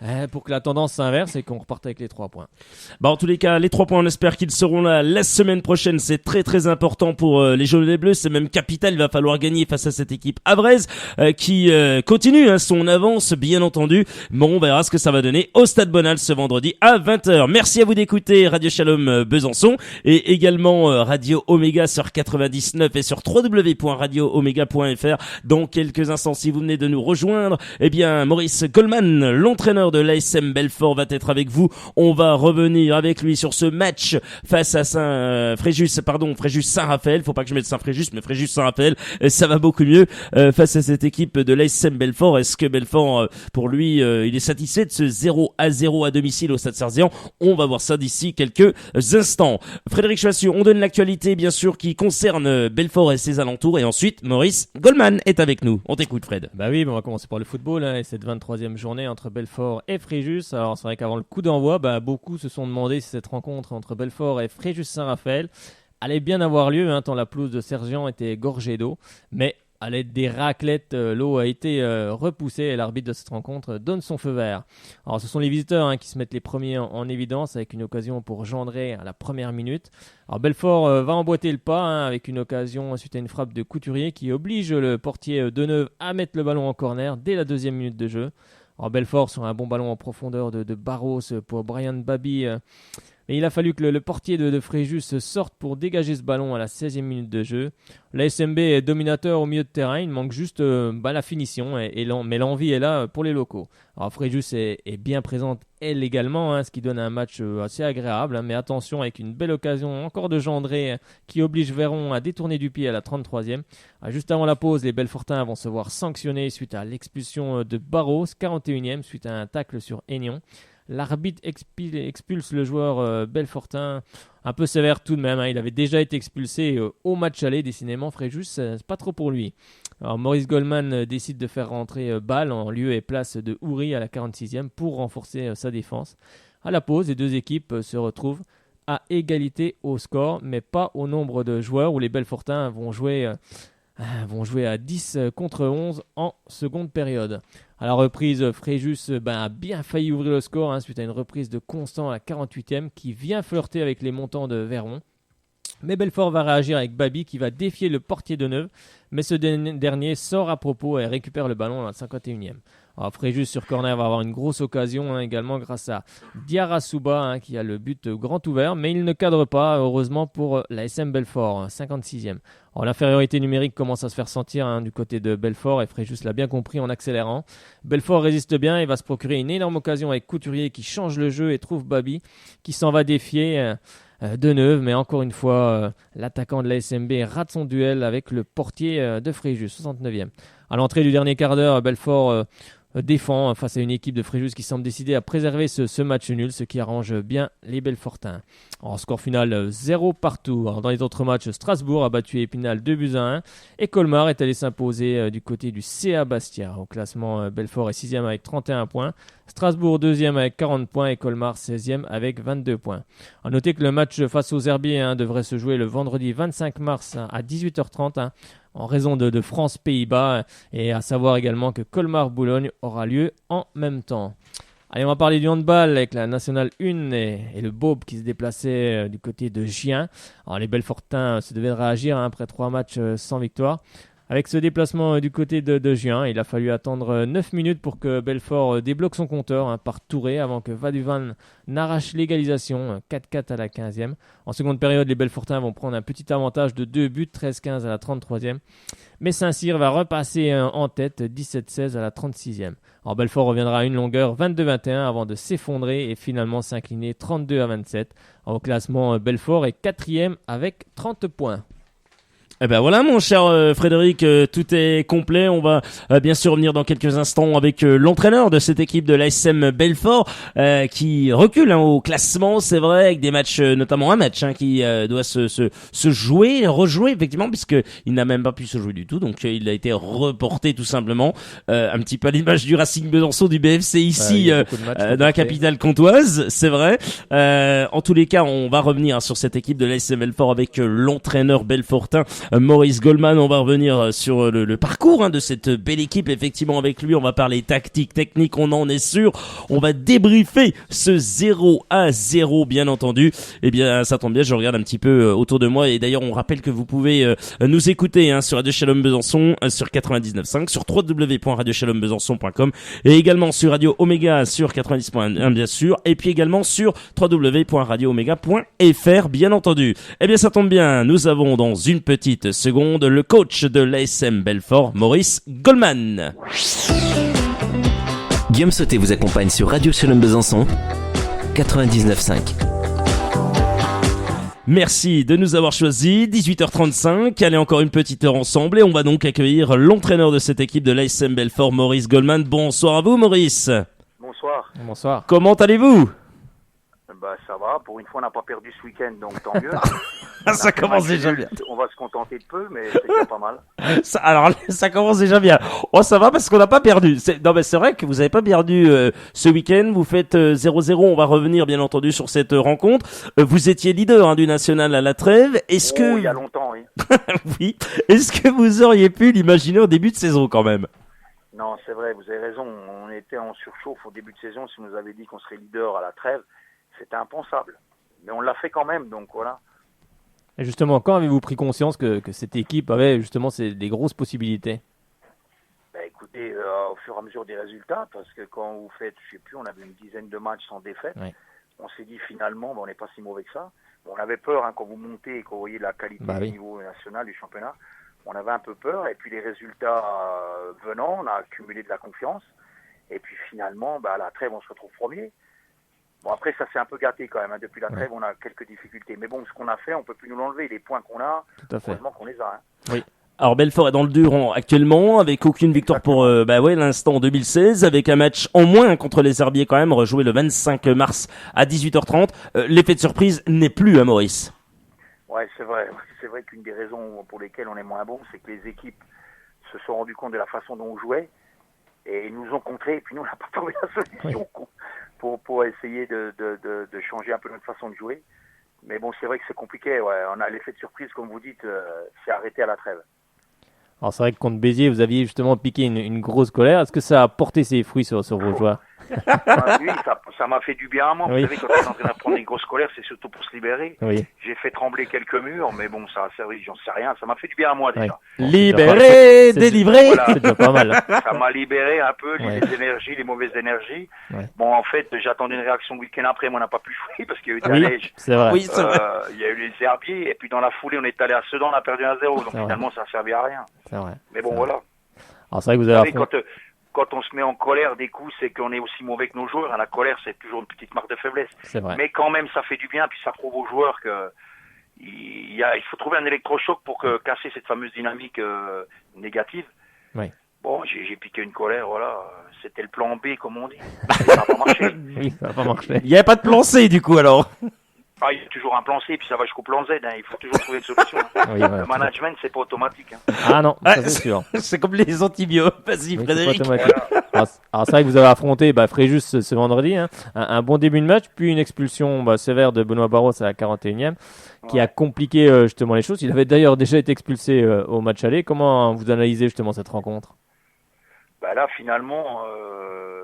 que la tendance s'inverse et qu'on reparte avec les 3 points. En tous les cas, les 3 points, on espère qu'ils seront là la semaine prochaine. C'est très très important pour les jaunes et les bleus. C'est même capital. Il va falloir gagner face à cette équipe havraise qui continue son avance, bien entendu. Bon, on verra ce que ça va donner au Stade Bonal ce vendredi à 20h. Merci à vous d'écouter Radio Shalom Besançon et également Radio Oméga sur 99 et sur www.radioomega.fr. Dans quelques instants, si vous venez de nous rejoindre, Maurice Goldman, l'entraîneur l'entraîneur de l'ASM Belfort va être avec vous. On va revenir avec lui sur ce match face à Fréjus Saint-Raphaël. Faut pas que je mette Saint-Fréjus, mais Fréjus Saint-Raphaël, ça va beaucoup mieux face à cette équipe de l'ASM Belfort. Est-ce que Belfort, pour lui, il est satisfait de ce 0-0 à domicile au Stade Sarzéan? On va voir ça d'ici quelques instants. Frédéric Choissu, on donne l'actualité bien sûr qui concerne Belfort et ses alentours, et ensuite Maurice Goldman est avec nous. On t'écoute, Fred. Bah oui, on va commencer par le football et cette 23e journée entre Belfort et Fréjus. Alors c'est vrai qu'avant le coup d'envoi, beaucoup se sont demandé si cette rencontre entre Belfort et Fréjus Saint-Raphaël allait bien avoir lieu, tant la pelouse de Sergent était gorgée d'eau. Mais à l'aide des raclettes, l'eau a été repoussée et l'arbitre de cette rencontre donne son feu vert. Alors ce sont les visiteurs qui se mettent les premiers en évidence avec une occasion pour Gendré à la première minute. Alors Belfort va emboîter le pas avec une occasion suite à une frappe de Couturier qui oblige le portier Deneuve à mettre le ballon en corner dès la 2e minute de jeu. Alors Belfort sur un bon ballon en profondeur de Barros pour Brian Babi. Mais il a fallu que le portier de Fréjus sorte pour dégager ce ballon à la 16e minute de jeu. L'ASMB est dominateur au milieu de terrain, il manque juste la finition, mais l'envie est là pour les locaux. Alors Fréjus est bien présente elle également, ce qui donne un match assez agréable. Mais attention avec une belle occasion encore de Gendré qui oblige Véron à détourner du pied à la 33e. Juste avant la pause, les Belfortins vont se voir sanctionnés suite à l'expulsion de Barros, 41e, suite à un tacle sur Aignan. L'arbitre expulse le joueur Belfortin, un peu sévère tout de même. Il avait déjà été expulsé au match aller. Décidément, Fréjus, c'est pas trop pour lui. Alors Maurice Goldman décide de faire rentrer Bâle en lieu et place de Houry à la 46e pour renforcer sa défense. À la pause, les deux équipes se retrouvent à égalité au score, mais pas au nombre de joueurs où les Belfortins vont jouer à 10 contre 11 en seconde période. À la reprise, Fréjus a bien failli ouvrir le score suite à une reprise de Constant à la 48e qui vient flirter avec les montants de Véron. Mais Belfort va réagir avec Babi qui va défier le portier de Neuve, mais ce dernier sort à propos et récupère le ballon à la 51e. Alors Fréjus sur corner va avoir une grosse occasion également grâce à Diarra Souba qui a le but grand ouvert, mais il ne cadre pas heureusement pour la SM Belfort, 56e. Alors l'infériorité numérique commence à se faire sentir du côté de Belfort et Fréjus l'a bien compris en accélérant. Belfort résiste bien et va se procurer une énorme occasion avec Couturier qui change le jeu et trouve Babi qui s'en va défier Deneuve, mais encore une fois l'attaquant de la SMB rate son duel avec le portier de Fréjus, 69e. À l'entrée du dernier quart d'heure, Belfort défend face à une équipe de Fréjus qui semble décider à préserver ce match nul, ce qui arrange bien les Belfortins. En score final 0 partout. Alors, dans les autres matchs, Strasbourg a battu Épinal 2-1 et Colmar est allé s'imposer du côté du CA Bastia. Au classement, Belfort est 6e avec 31 points, Strasbourg 2e avec 40 points et Colmar 16e avec 22 points. A noter que le match face aux Herbiers devrait se jouer le vendredi 25 mars à 18h30 en raison de France-Pays-Bas, et à savoir également que Colmar-Boulogne aura lieu en même temps. Allez, on va parler du handball avec la Nationale 1 et le Beaube qui se déplaçait du côté de Gien. Alors les Belfortins se devaient réagir après 3 matchs sans victoire. Avec ce déplacement du côté de Gien, il a fallu attendre 9 minutes pour que Belfort débloque son compteur par Touré avant que Vaduvan n'arrache l'égalisation, 4-4 à la 15e. En seconde période, les Belfortins vont prendre un petit avantage de 2 buts, 13-15 à la 33e. Mais Saint-Cyr va repasser en tête, 17-16 à la 36e. Alors Belfort reviendra à une longueur 22-21 avant de s'effondrer et finalement s'incliner 32-27. Au classement, Belfort est 4e avec 30 points. Eh ben voilà mon cher Frédéric, tout est complet. On va bien sûr revenir dans quelques instants avec l'entraîneur de cette équipe de l'ASM Belfort qui recule au classement, c'est vrai, avec des matchs, notamment un match qui doit se rejouer effectivement, puisque il n'a même pas pu se jouer du tout, donc il a été reporté tout simplement, un petit peu à l'image du Racing Besançon, du BFC ici dans la capitale comtoise, c'est vrai. En tous les cas, on va revenir sur cette équipe de l'ASM Belfort avec l'entraîneur belfortin Maurice Goldman. On va revenir sur le parcours de cette belle équipe. Effectivement, avec lui, on va parler tactique, technique, on en est sûr. On va débriefer ce 0-0, bien entendu. Eh bien, ça tombe bien, je regarde un petit peu autour de moi. Et d'ailleurs, on rappelle que vous pouvez nous écouter sur Radio Shalom Besançon, sur 99.5, sur www.radioshalombesançon.com et également sur Radio Omega sur 90.1, bien sûr. Et puis également sur www.radioomega.fr, bien entendu. Eh bien, ça tombe bien, nous avons dans une petite seconde le coach de l'ASM Belfort, Maurice Goldman. Guillaume Sauté vous accompagne sur Radio Shalom Besançon 99.5. Merci de nous avoir choisis. 18h35, allez, encore une petite heure ensemble et on va donc accueillir l'entraîneur de cette équipe de l'ASM Belfort, Maurice Goldman. Bonsoir à vous, Maurice. Bonsoir. Bonsoir. Comment allez-vous? Ça va, pour une fois on n'a pas perdu ce week-end, donc tant mieux. Ça commence déjà bien. On va se contenter de peu, mais c'est déjà pas mal. Alors, ça commence déjà bien. Oh, ça va parce qu'on n'a pas perdu. Non, mais c'est vrai que vous n'avez pas perdu ce week-end. Vous faites 0-0. On va revenir, bien entendu, sur cette rencontre. Vous étiez leader du national à la trêve. Est-ce que... il y a longtemps, oui. Oui. Est-ce que vous auriez pu l'imaginer au début de saison, quand même? Non, c'est vrai, vous avez raison. On était en surchauffe au début de saison. Si on nous avait dit qu'on serait leader à la trêve, c'était impensable. Mais on l'a fait quand même, donc voilà. Et justement, quand avez-vous pris conscience que cette équipe avait justement des grosses possibilités? Écoutez, au fur et à mesure des résultats, parce que quand vous faites, je sais plus, on avait une dizaine de matchs sans défaite, on s'est dit finalement, on n'est pas si mauvais que ça. On avait peur quand vous montez et qu'on voyait la qualité du niveau national du championnat. On avait un peu peur, et puis les résultats venant, on a accumulé de la confiance. Et puis finalement, à la trêve, on se retrouve premier. Bon, après, ça s'est un peu gâté quand même. Depuis la trêve, on a quelques difficultés. Mais bon, ce qu'on a fait, on peut plus nous l'enlever. Les points qu'on a, heureusement qu'on les a. Oui. Alors, Belfort est dans le dur actuellement, avec aucune victoire pour l'instant en 2016, avec un match en moins contre les Herbiers quand même, rejoué le 25 mars à 18h30. L'effet de surprise n'est plus à Maurice. Ouais, c'est vrai. C'est vrai qu'une des raisons pour lesquelles on est moins bon, c'est que les équipes se sont rendues compte de la façon dont on jouait et ils nous ont contrés. Et puis nous, on n'a pas trouvé la solution. Pour essayer de changer un peu notre façon de jouer. Mais bon, c'est vrai que c'est compliqué. Ouais. On a l'effet de surprise, comme vous dites, c'est arrêté à la trêve. Alors c'est vrai que contre Béziers, vous aviez justement piqué une grosse colère. Est-ce que ça a porté ses fruits sur vos joueurs? Oui, ça m'a fait du bien à moi. Vous savez, quand on est en train de prendre une grosse colère, c'est surtout pour se libérer. Oui. J'ai fait trembler quelques murs, mais bon, ça a servi, j'en sais rien. Ça m'a fait du bien à moi déjà. Libéré, délivré. Voilà. C'est déjà pas mal. Ça m'a libéré un peu les énergies, les mauvaises énergies. Bon, en fait, j'attendais une réaction le week-end après, mais on n'a pas pu jouer parce qu'il y a eu de la neige. C'est vrai. Oui, c'est vrai. Il y a eu les Herbiers, et puis dans la foulée, on est allé à Sedan, on a perdu 1-0. Donc finalement, ça a servi à rien. C'est vrai. Mais bon, voilà. Alors c'est vrai que vous avez quand on se met en colère, des coups, c'est qu'on est aussi mauvais que nos joueurs. La colère, c'est toujours une petite marque de faiblesse. C'est vrai. Mais quand même, ça fait du bien, puis ça prouve aux joueurs que il faut trouver un électrochoc pour casser cette fameuse dynamique négative. Oui. Bon, j'ai piqué une colère, voilà. C'était le plan B, comme on dit. Ça n'a pas marché. Oui, ça n'a pas marché. Il n'y avait pas de plan C, du coup, alors. Ah, il y a toujours un plan C, puis ça va jusqu'au plan Z. Il faut toujours trouver une solution. Oui, le management, c'est pas automatique. Ah non, ça c'est sûr. C'est comme les antibiotiques. Vas-y, Frédéric. Alors c'est vrai que vous avez affronté Fréjus ce vendredi. Un bon début de match, puis une expulsion sévère de Benoît Barros à la 41e, qui a compliqué justement les choses. Il avait d'ailleurs déjà été expulsé au match aller. Comment vous analysez justement cette rencontre? Là, finalement,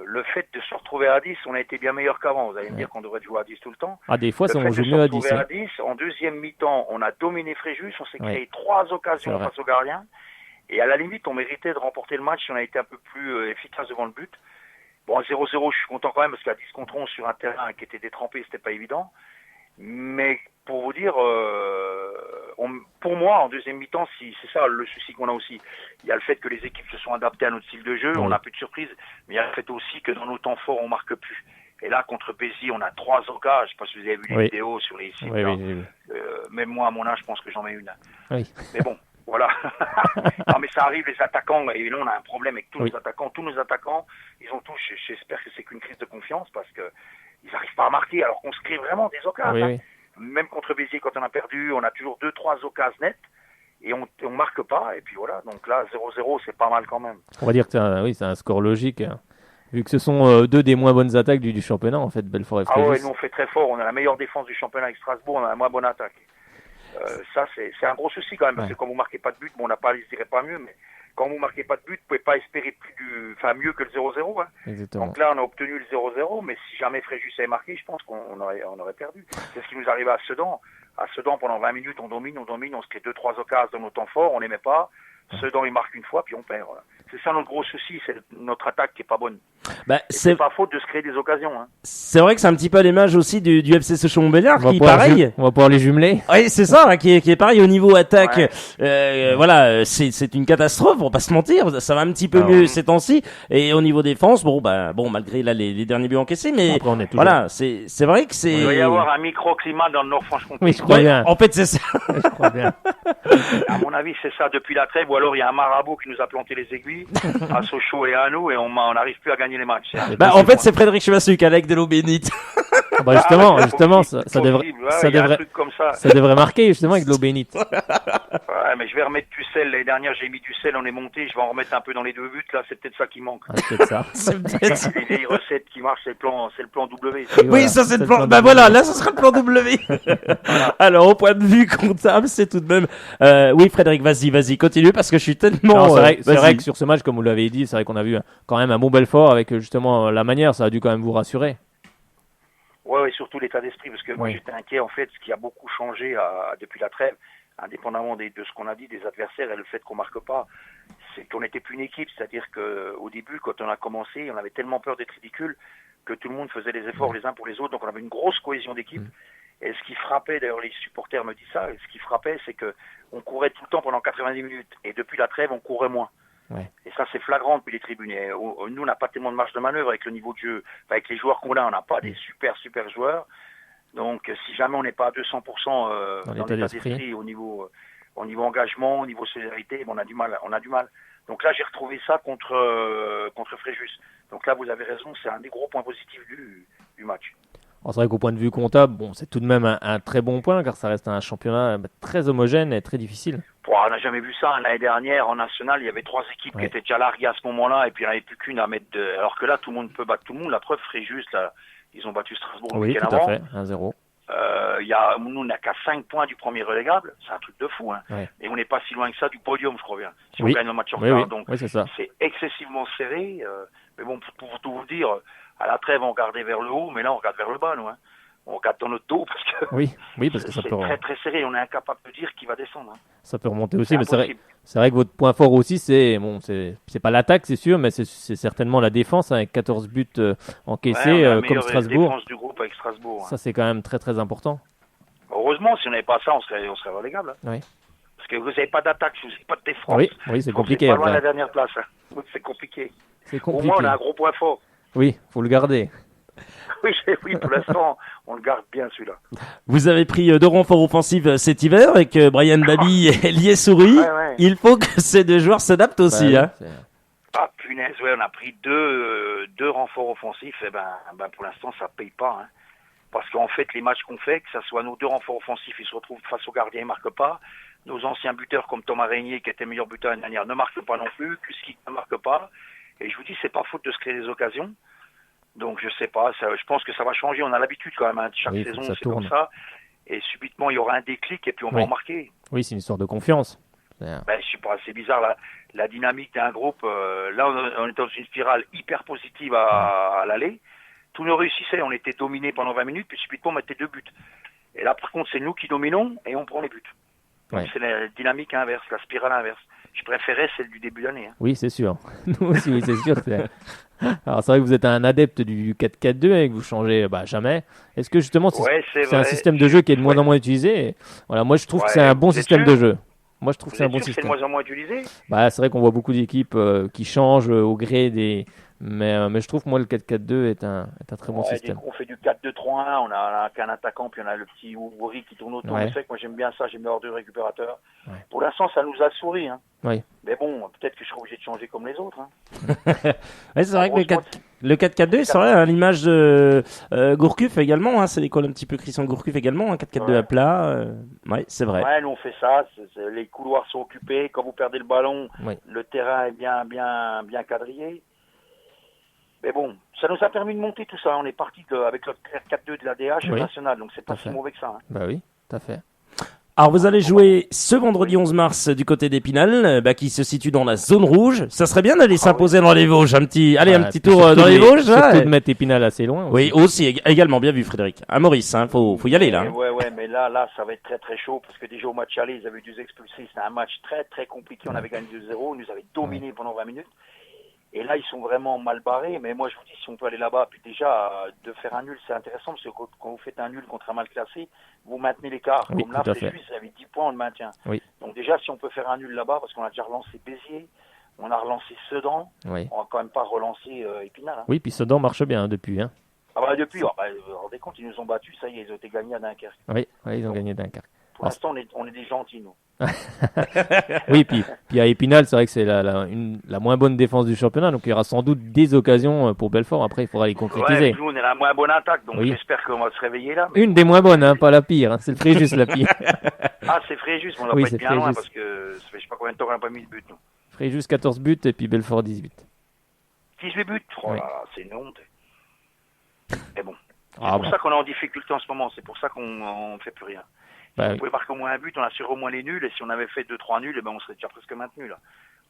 le fait de se retrouver à 10, on a été bien meilleur qu'avant. Vous allez me dire qu'on devrait jouer à 10 tout le temps. Ah, des fois, on joue mieux à 10. À 10. En deuxième mi-temps, on a dominé Fréjus. On s'est créé 3 occasions face aux gardiens. Et à la limite, on méritait de remporter le match si on a été un peu plus efficace devant le but. Bon, 0-0, je suis content quand même, parce qu'à 10 contre 11 sur un terrain qui était détrempé, c'était pas évident. Mais pour vous dire, pour moi, en deuxième mi-temps, c'est ça le souci qu'on a aussi. Il y a le fait que les équipes se sont adaptées à notre style de jeu, on n'a plus de surprise, mais il y a le fait aussi que dans nos temps forts, on marque plus. Et là, contre Béziers, on a 3 occasions. Je sais pas si vous avez vu les vidéos sur les sites. Même moi, à mon âge, je pense que j'en ai une. Oui. Mais bon, voilà. Non, mais ça arrive, les attaquants, et là, on a un problème avec tous nos attaquants. Tous nos attaquants, ils ont tous, j'espère que c'est qu'une crise de confiance, parce que ils n'arrivent pas à marquer, alors qu'on se crée vraiment des occasions. Même contre Béziers, quand on a perdu, on a toujours 2-3 occasions nettes. Et on marque pas, et puis voilà. Donc là, 0-0, c'est pas mal quand même. On va dire que c'est un score logique, vu que ce sont 2 des moins bonnes attaques du championnat, en fait, Belfort et Fréjus. Ah ouais, nous on fait très fort. On a la meilleure défense du championnat avec Strasbourg, on a la moins bonne attaque. Ça, c'est un gros souci quand même, parce que quand vous marquez pas de but, bon, on n'a pas, je dirais pas mieux, mais quand vous marquez pas de but, vous pouvez pas espérer mieux que le 0-0. Hein. Exactement. Donc là, on a obtenu le 0-0, mais si jamais Fréjus avait marqué, je pense qu'on aurait perdu. C'est ce qui nous arrive à Sedan. À Sedan, pendant 20 minutes, on domine, on se crée 2-3 occasions dans nos temps forts, on les met pas. Sedan, il marque une fois, puis on perd. Voilà. C'est ça notre gros souci, c'est notre attaque qui est pas bonne. C'est pas faute de se créer des occasions. Hein. C'est vrai que c'est un petit peu à l'image aussi du FC Sochaux-Montbéliard qui, pareil. On va pouvoir les jumeler. Oui, c'est ça, hein, qui est pareil au niveau attaque. Voilà, c'est une catastrophe, on va pas se mentir. Ça va un petit peu mieux ces temps-ci. Et au niveau défense, bon, malgré là les derniers buts encaissés, mais après, on est voilà, c'est vrai que c'est. Il doit y avoir un microclimat dans le Nord-Franche-Comté. Oui, je crois bien. En fait, c'est ça. Je crois bien. À mon avis, c'est ça depuis la trêve. Ou alors il y a un marabout qui nous a planté les aiguilles à Sochaux et à nous, et on n'arrive plus à gagner les matchs. En fait, c'est Frédéric Chevassuc avec de l'eau bénite. Justement, ça devrait marquer justement avec de l'eau bénite. Ouais, mais je vais remettre du sel. L'année dernière, j'ai mis du sel, on est monté. Je vais en remettre un peu dans les 2 buts. Là, c'est peut-être ça qui manque. C'est peut-être ça. Les vieilles recettes qui marchent, c'est le plan W. Oui, ça c'est le plan. Voilà, là, ce sera le plan W. Alors, au point de vue comptable, c'est tout de même. Oui, Frédéric, vas-y, continue parce que je suis tellement. C'est vrai que sur ce match, comme vous l'avez dit, c'est vrai qu'on a vu quand même un bon Belfort avec justement la manière. Ça a dû quand même vous rassurer. Ouais, surtout l'état d'esprit, parce que moi j'étais inquiet en fait. Ce qui a beaucoup changé depuis la trêve, indépendamment de ce qu'on a dit des adversaires et le fait qu'on marque pas, c'est qu'on n'était plus une équipe. C'est-à-dire que au début, quand on a commencé, on avait tellement peur d'être ridicule que tout le monde faisait des efforts les uns pour les autres. Donc on avait une grosse cohésion d'équipe. Et ce qui frappait, d'ailleurs les supporters me disent ça, ce qui frappait, c'est que on courait tout le temps pendant 90 minutes. Et depuis la trêve, on courait moins. Ouais. Et ça, c'est flagrant depuis les tribunes. Et nous, on n'a pas tellement de marge de manœuvre avec le niveau de jeu. Enfin, avec les joueurs qu'on a, on n'a pas des super joueurs. Donc, si jamais on n'est pas à 200% dans l'état d'esprit au niveau engagement, au niveau solidarité, on a du mal. Donc là, j'ai retrouvé ça contre Fréjus. Donc là, vous avez raison, c'est un des gros points positifs du match. Alors, c'est vrai qu'au point de vue comptable, c'est tout de même un très bon point, car ça reste un championnat très homogène et très difficile. On n'a jamais vu ça. L'année dernière, en national, il y avait 3 équipes qui étaient déjà larguées à ce moment-là, et puis il n'y en avait plus qu'une à mettre deux. Alors que là, tout le monde peut battre tout le monde. La preuve, Fréjus, là, ils ont battu Strasbourg le week-end avant. Oui, tout à fait, 1-0. Nous, on n'a qu'à 5 points du premier relégable. C'est un truc de fou. Hein. Ouais. Et on n'est pas si loin que ça du podium, je crois bien. Si on gagne le match en retard. Donc, c'est excessivement serré. Mais bon, pour tout vous dire, à la trêve, on regardait vers le haut, mais là, on regarde vers le bas, nous. Hein. On regarde dans notre dos parce que, parce que ça peut très très serré. On est incapable de dire qui va descendre. Hein. Ça peut remonter aussi, mais c'est vrai que votre point fort aussi, c'est pas l'attaque, c'est sûr, mais c'est certainement la défense avec 14 buts encaissés comme Strasbourg. Défense du groupe avec Strasbourg. Ça, c'est quand même très très important. Heureusement, si on n'avait pas ça, on serait relégable. Hein. Oui. Parce que vous n'avez pas d'attaque, vous n'avez pas de défense. Oui, c'est compliqué. C'est pas loin de la dernière place. Hein. C'est compliqué. Au moins, on a un gros point fort. Oui, faut le garder. Oui, pour l'instant, on le garde bien celui-là. Vous avez pris 2 renforts offensifs cet hiver avec Brian Babi et Lié Souris. Ouais. Il faut que ces 2 joueurs s'adaptent aussi. Hein. Ah punaise, on a pris 2 renforts offensifs. Et pour l'instant, ça paye pas. Hein. Parce qu'en fait, les matchs qu'on fait, que ce soit nos 2 renforts offensifs, ils se retrouvent face au gardien, ils marquent pas. Nos anciens buteurs comme Thomas Régnier, qui était meilleur buteur l'année dernière, ne marquent pas non plus. Kuski ne marque pas. Et je vous dis, c'est pas faute de se créer des occasions. Donc je sais pas, je pense que ça va changer. On a l'habitude quand même, hein, chaque saison c'est comme ça. Et subitement il y aura un déclic et puis on va en marquer. Oui, c'est une histoire de confiance. Je sais pas, c'est bizarre la dynamique d'un groupe. Là on est dans une spirale hyper positive à l'aller. Tout nous réussissait, on était dominé pendant 20 minutes, puis subitement on mettait 2 buts. Et là par contre c'est nous qui dominons et on prend les buts. Donc c'est la dynamique inverse, la spirale inverse. Je préférais celle du début d'année. Hein. Oui, c'est sûr. Nous aussi, oui, c'est sûr. Alors, c'est vrai que vous êtes un adepte du 4-4-2 et que vous changez jamais. Est-ce que justement, c'est un système de jeu qui est de moins en moins utilisé et, voilà, moi, je trouve que c'est un bon système de jeu. Moi, je trouve que c'est un bon système. C'est de moins en moins utilisé. C'est vrai qu'on voit beaucoup d'équipes qui changent au gré des. Mais je trouve que moi, le 4-4-2 est un très bon système. On fait du 4-2-3-1, on a qu'un attaquant, puis on a le petit Ouvry qui tourne autour. C'est vrai que moi, j'aime bien ça, j'aime bien avoir 2 récupérateurs. Ouais. Pour l'instant, ça nous a souri. Hein. Oui. Mais bon, peut-être que je serai obligé de changer comme les autres. Hein. C'est vrai que le 4-4-2, c'est vrai, à l'image de Gourcuff également. Hein, c'est l'école un petit peu Christian Gourcuff également, un 4-4-2 à plat. C'est vrai. Ouais, nous on fait ça. Les couloirs sont occupés. Quand vous perdez le ballon, le terrain est bien quadrillé. Mais bon, ça nous a permis de monter tout ça. On est parti avec le 4-4-2 de la DH nationale, donc c'est pas si mauvais que ça. Hein. Oui, tout à fait. Alors vous allez jouer ce vendredi 11 mars du côté d'Épinal, qui se situe dans la zone rouge. Ça serait bien d'aller s'imposer dans les Vosges, un petit tour dans les Vosges. Surtout de mettre Épinal assez loin. Oui, aussi également bien vu Frédéric. À Maurice, faut y aller là. Ouais, mais là ça va être très très chaud parce que déjà au match aller ils avaient dû expulser. C'était un match très très compliqué. On avait gagné 2-0, ils nous avaient dominé pendant 20 minutes. Et là, ils sont vraiment mal barrés. Mais moi, je vous dis, si on peut aller là-bas, puis déjà, de faire un nul, c'est intéressant, parce que quand vous faites un nul contre un mal classé, vous maintenez l'écart. Oui, Comme là, tout à fait. Fréjus, ils avaient 10 points, on le maintient. Oui. Donc déjà, si on peut faire un nul là-bas, parce qu'on a déjà relancé Béziers, on a relancé Sedan, Oui. on va quand même pas relancer Épinal. Hein. Oui, puis Sedan marche bien depuis. Hein. Ah bah depuis, vous vous rendez compte, ils nous ont battus, ça y est, ils ont été gagnés à Dunkerque. Oui, ils ont gagné Dunkerque. Pour l'instant, on est des gentils, nous. Oui, puis à Épinal, c'est vrai que c'est la moins bonne défense du championnat, donc il y aura sans doute des occasions pour Belfort. Après, il faudra les concrétiser. Ouais, nous, on est la moins bonne attaque, donc j'espère qu'on va se réveiller là. Mais... Une des moins bonnes, hein, pas la pire. Hein. C'est le Fréjus la pire. Ah, c'est Fréjus, mais on doit pas être bien loin parce que ça fait je sais pas combien de temps qu'on n'a pas mis de but, nous. Fréjus 14 buts et puis Belfort 18. 18 buts, c'est une honte. Mais bon, c'est pour ça qu'on est en difficulté en ce moment, c'est pour ça qu'on ne fait plus rien. Si on pouvait marquer au moins un but, on assure au moins les nuls, et si on avait fait 2-3 nuls, on serait déjà presque maintenu là.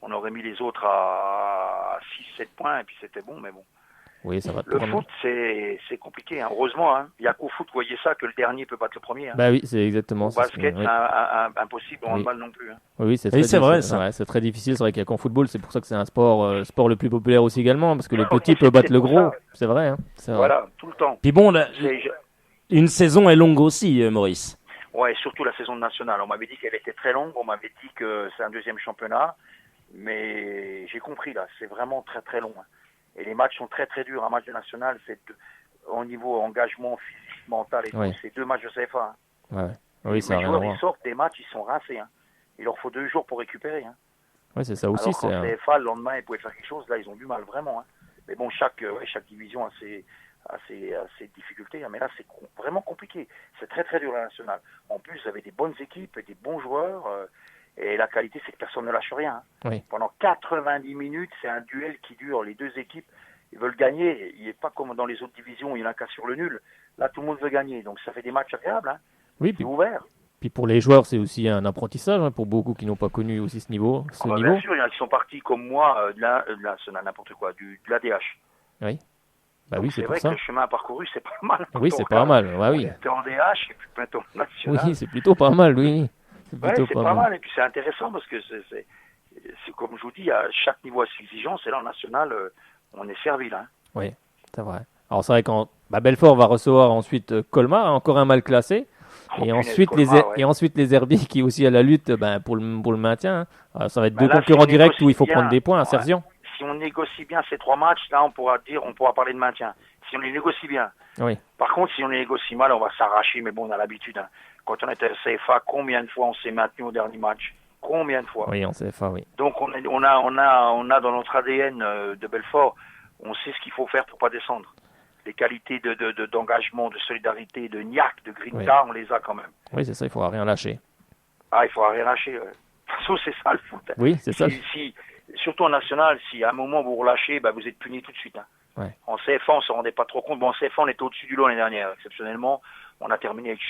On aurait mis les autres à 6-7 points, et puis c'était bon, mais bon. Oui, ça va. Le foot, c'est compliqué. Hein. Heureusement, il n'y a qu'au foot, vous voyez ça, que le dernier peut battre le premier. Hein. Bah oui, c'est exactement ça. Au basket, c'est impossible, en handball non plus. Hein. Oui, c'est vrai, ça. Ouais, c'est très difficile. C'est vrai qu'il n'y a qu'en football, c'est pour ça que c'est un sport le plus populaire aussi également, parce que le petit peut battre le gros. C'est vrai. Hein. Voilà, tout le temps. Puis bon, une saison est longue aussi, Maurice. Ouais, surtout la saison de nationale. On m'avait dit qu'elle était très longue, on m'avait dit que c'est un deuxième championnat, mais j'ai compris là, c'est vraiment très très long. Hein. Et les matchs sont très très durs. Un match de national, c'est au niveau engagement physique, mental et tout, c'est 2 matchs de CFA. Hein. Ouais. Oui, ça les joueurs, ils sortent des matchs, ils sont rincés. Hein. Il leur faut 2 jours pour récupérer. Hein. Oui, c'est ça aussi. Alors qu'en CFA, le lendemain, ils pouvaient faire quelque chose. Là, ils ont du mal vraiment. Hein. Mais bon, chaque division a ses difficultés. Hein. Mais là, c'est vraiment compliqué. C'est très très dur la nationale. En plus, vous avez des bonnes équipes et des bons joueurs. Et la qualité, c'est que personne ne lâche rien. Hein. Oui. Pendant 90 minutes, c'est un duel qui dure. Les 2 équipes, ils veulent gagner. Il n'est pas comme dans les autres divisions où il y en a qu'un sur le nul. Là, tout le monde veut gagner. Donc, ça fait des matchs agréables. Hein. Oui, c'est ouvert. Puis pour les joueurs, c'est aussi un apprentissage. Hein, pour beaucoup qui n'ont pas connu aussi ce niveau. Bien sûr, il y en a qui sont partis comme moi de n'importe quoi, de l'ADH. Oui. Bah donc, oui, c'est vrai ça. que le chemin parcouru, c'est pas mal. Oui, c'est pas mal. Ouais, oui. T'es en DH et puis bientôt en national. Oui, c'est plutôt pas mal, oui. C'est pas mal. Et puis c'est intéressant parce que c'est comme je vous dis, à chaque niveau à ses exigences. Et là, en national, on est servi là. Hein. Oui, c'est vrai. Alors c'est vrai qu'en Belfort va recevoir ensuite Colmar, encore un mal classé. Et ensuite, les Herbiers qui aussi à la lutte pour le maintien. Hein. Alors, ça va être 2 concurrents directs où il faut prendre des points à Serzian. Si on négocie bien ces 3 matchs, là on pourra parler de maintien. Si on les négocie bien. Oui. Par contre, si on les négocie mal, on va s'arracher. Mais bon, on a l'habitude. Hein. Quand on était à CFA, combien de fois on s'est maintenu au dernier match? Combien de fois? Oui, en CFA, oui. Donc on a dans notre ADN de Belfort, on sait ce qu'il faut faire pour pas descendre. Les qualités d'engagement, de solidarité, de niaque, de grinta, on les a quand même. Oui, c'est ça, il ne faudra rien lâcher. Ah, il ne faudra rien lâcher. De toute façon, c'est ça le foot. Hein. Oui, c'est ça. Surtout en national, si à un moment vous relâchez, vous êtes puni tout de suite. Hein. Ouais. En CFA, on ne se rendait pas trop compte. Bon, en CFA, on était au-dessus du lot l'année dernière. Exceptionnellement, on a terminé avec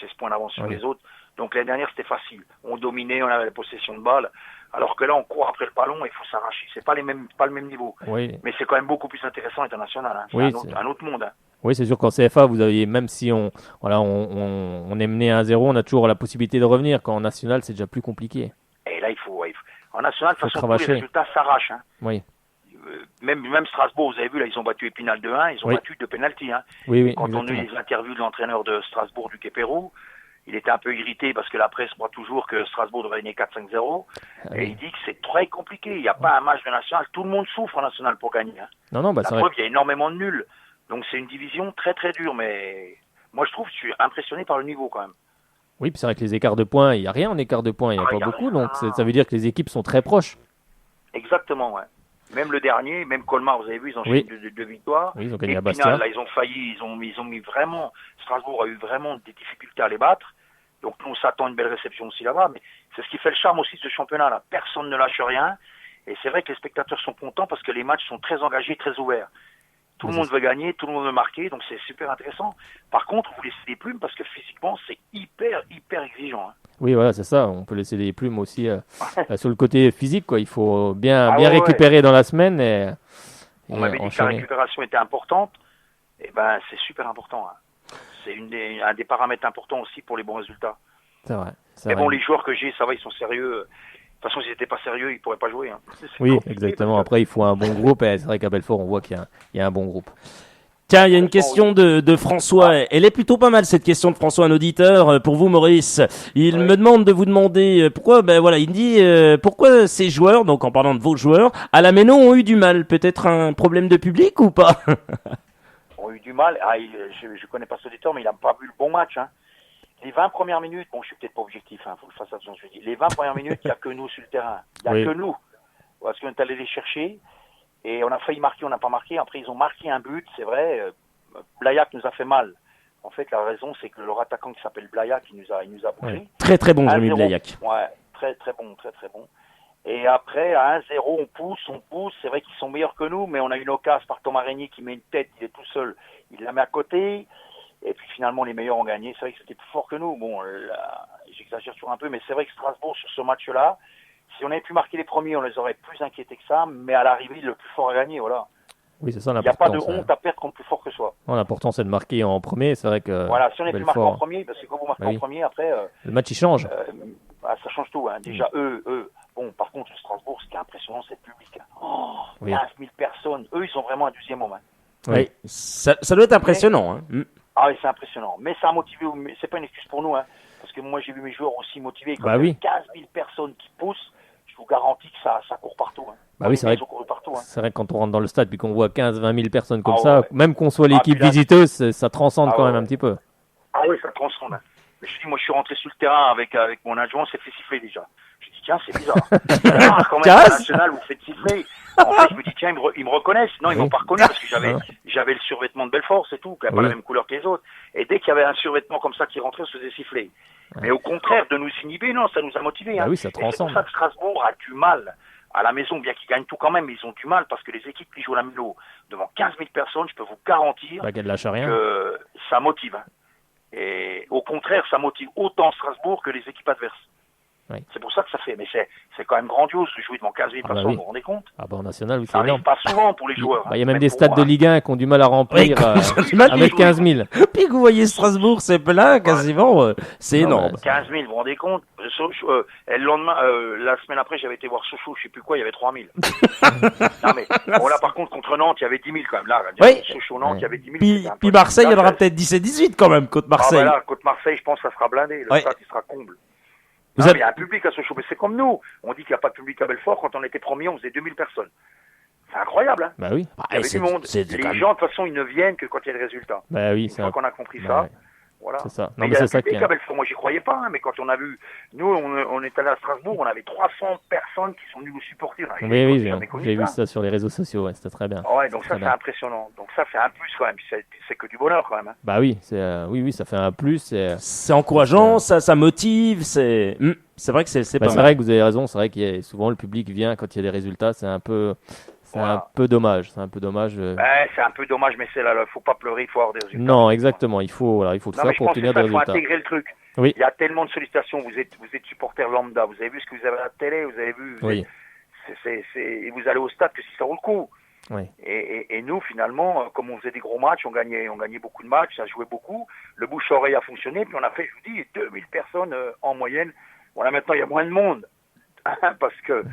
16 points d'avance sur les autres. Donc l'année dernière, c'était facile. On dominait, on avait la possession de balle. Alors que là, on court après le ballon et il faut s'arracher. C'est pas le même niveau. Oui. Mais c'est quand même beaucoup plus intéressant international. Hein. C'est un autre monde. Hein. Oui, c'est sûr qu'en CFA, vous aviez, même si on est mené à 1-0, on a toujours la possibilité de revenir. Quand en national, c'est déjà plus compliqué. Et là, il faut. En national, de toute façon, tous les résultats s'arrachent. Hein. Oui. Même Strasbourg, vous avez vu, là, ils ont battu Épinal 2-1, ils ont battu 2 pénaltys. Hein. Oui, quand on a eu les interviews de l'entraîneur de Strasbourg, du Quai-Pérou, il était un peu irrité parce que la presse croit toujours que Strasbourg devrait gagner 4-5-0. Et il dit que c'est très compliqué. Il n'y a pas un match de national. Tout le monde souffre en national pour gagner. Hein. Non, la preuve, il y a énormément de nuls. Donc c'est une division très très dure. Mais moi, je suis impressionné par le niveau quand même. Oui, puis c'est vrai que les écarts de points, il n'y a rien en écart de points. Il n'y a pas beaucoup. Rien. Donc ça veut dire que les équipes sont très proches. Exactement, ouais. Même le dernier, même Colmar, vous avez vu, ils ont enchaîné 2 victoires. Oui, ils ont gagné à Bastia. Là, ils ont failli, ils ont mis vraiment, Strasbourg a eu vraiment des difficultés à les battre. Donc, nous, on s'attend à une belle réception aussi là-bas. Mais c'est ce qui fait le charme aussi de ce championnat-là. Personne ne lâche rien. Et c'est vrai que les spectateurs sont contents parce que les matchs sont très engagés, très ouverts. Tout le monde veut gagner, tout le monde veut marquer. Donc, c'est super intéressant. Par contre, vous laissez des plumes parce que physiquement, c'est hyper exigeant. Hein. Oui, voilà, c'est ça. On peut laisser des plumes aussi sur le côté physique, quoi. Il faut bien récupérer dans la semaine. On m'avait dit que la récupération était importante. Et c'est super important. Hein. C'est un des paramètres importants aussi pour les bons résultats. C'est vrai. Mais bon, les joueurs que j'ai, ça va, ils sont sérieux. toute façon, s'ils n'étaient pas sérieux, ils ne pourraient pas jouer. Hein. Oui, exactement. Après, il faut un bon groupe. Et c'est vrai qu'à Belfort, on voit qu'il y a un bon groupe. Tiens, il y a une question de François. Elle est plutôt pas mal, cette question de François, un auditeur. Pour vous, Maurice, il me demande de vous demander pourquoi, il dit pourquoi ces joueurs, donc en parlant de vos joueurs, à la Méno ont eu du mal. Peut-être un problème de public ou pas? Ont eu du mal. Je connais pas cet auditeur, mais il n'a pas vu le bon match. Hein. Les 20 premières minutes, je suis peut-être pas objectif, faut que je fasse attention, je dis. Les 20 premières minutes, il n'y a que nous sur le terrain. Il n'y a que nous. Parce qu'on est allé les chercher. Et on a failli marquer, on n'a pas marqué. Après, ils ont marqué un but, c'est vrai. Blaillac nous a fait mal. En fait, la raison, c'est que leur attaquant qui s'appelle Blaillac, il nous a bouché. Ouais. Très très bon, Jérémy Blaillac. Ouais, très très bon, très très bon. Et après, à 1-0, on pousse. C'est vrai qu'ils sont meilleurs que nous, mais on a une occasion par Thomas Régnier qui met une tête, il est tout seul. Il la met à côté. Et puis finalement, les meilleurs ont gagné. C'est vrai que c'était plus fort que nous. Bon, là, j'exagère toujours un peu, mais c'est vrai que Strasbourg, sur ce match-là, si on avait pu marquer les premiers, on les aurait plus inquiétés que ça. Mais à l'arrivée, le plus fort a gagné, voilà. Oui, c'est ça l'important. Il n'y a pas de honte à perdre contre plus fort que soi. Non, l'important, c'est de marquer en premier. C'est vrai que. Voilà, si on avait pu marquer en premier, parce que quand vous marquez en premier, après. Le match, il change. Ça change tout. Hein. Déjà, eux. Bon, par contre, Strasbourg, ce qui est impressionnant, c'est le public. 15 000 personnes. Eux, ils sont vraiment un deuxième homme. Hein. Oui, ça doit être impressionnant. Hein. Ah oui, c'est impressionnant. Mais ça a motivé, c'est pas une excuse pour nous, hein, parce que moi j'ai vu mes joueurs aussi motivés. Quand il y a 15 000 personnes qui poussent, je vous garantis que ça court partout. Hein. Bah oui, c'est vrai. Partout, hein. C'est vrai que quand on rentre dans le stade puis qu'on voit 15-20 000 personnes comme ça, même qu'on soit l'équipe visiteuse, ça transcende quand même un petit peu. Ah oui, ça transcende. Hein. Mais je dis, moi je suis rentré sur le terrain avec mon adjoint, on s'est fait siffler déjà. Je dis, tiens, c'est bizarre. Quand même, national, vous faites siffler. En fait, je me dis, tiens, ils me reconnaissent. Non, ils m'ont pas reconnu parce que j'avais le survêtement de Belfort, c'est tout, qui n'a pas la même couleur que les autres. Et dès qu'il y avait un survêtement comme ça qui rentrait, on se faisait siffler. Mais au contraire, de nous inhiber, non, ça nous a motivés. Hein. Oui, ça transcende. C'est pour ça que Strasbourg a du mal à la maison, bien qu'ils gagnent tout quand même, mais ils ont du mal parce que les équipes qui jouent à la Méno devant 15 000 personnes, je peux vous garantir que ça motive. Hein. Et au contraire, ça motive autant Strasbourg que les équipes adverses. Oui. C'est pour ça que ça fait, mais c'est quand même grandiose de jouer devant 15 000 personnes, vous vous rendez compte? Ah bah en national, oui, c'est énorme. Ça arrive pas souvent pour les joueurs. Il y a même des stades de Ligue 1 qui ont du mal à remplir avec 15 000. Puis que vous voyez Strasbourg, c'est plein, quasiment, c'est énorme. 15 000, vous vous rendez compte? Et le lendemain, la semaine après, j'avais été voir Sochaux, je sais plus quoi, il y avait 3 000. Non mais, bon là par contre, contre Nantes, il y avait 10 000 quand même. Là, Sochaux-Nantes, il y avait 10 000. Puis Marseille, il y en aura peut-être 17-18 quand même, côte Marseille. Ah bah là, côte Marseille, je pense que ça sera blindé, le stade, il sera comble. Il y a un public à Sochaux, mais c'est comme nous. On dit qu'il n'y a pas de public à Belfort. Quand on était premier, on faisait 2000 personnes. C'est incroyable, hein? Bah oui. Il y avait du monde. Les gens, de toute façon, ils ne viennent que quand il y a des résultats. Bah oui, une fois qu'on a compris ça, voilà. C'est ça. Non, mais il y a un public à Belfort. Moi, j'y croyais pas, hein, mais quand on a vu, nous, on est allé à Strasbourg, on avait 300 personnes qui sont venues nous supporter. Là. Oui, j'ai vu ça sur les réseaux sociaux, c'était très bien. Ouais, donc ça, c'est impressionnant. Donc ça fait un plus quand même. C'est que du bonheur quand même. Hein. Bah oui, oui, ça fait un plus. C'est encourageant, ça motive, c'est vrai que c'est pas mal. C'est vrai que vous avez raison, c'est vrai que souvent le public vient quand il y a des résultats, c'est un peu dommage. C'est un peu dommage. C'est un peu dommage, mais c'est là, il faut pas pleurer, il faut avoir des résultats. Non, exactement, il faut tout ça pour obtenir des résultats. Il faut intégrer le truc. Oui. Il y a tellement de sollicitations, vous êtes supporter lambda, vous avez vu ce que vous avez à la télé, vous avez vu, et vous allez au stade que si ça vaut le coup. Oui. Et nous, finalement, comme on faisait des gros matchs, on gagnait beaucoup de matchs, ça jouait beaucoup, le bouche-oreille a fonctionné, puis on a fait, je vous dis, 2000 personnes en moyenne. Voilà, maintenant, il y a moins de monde, parce que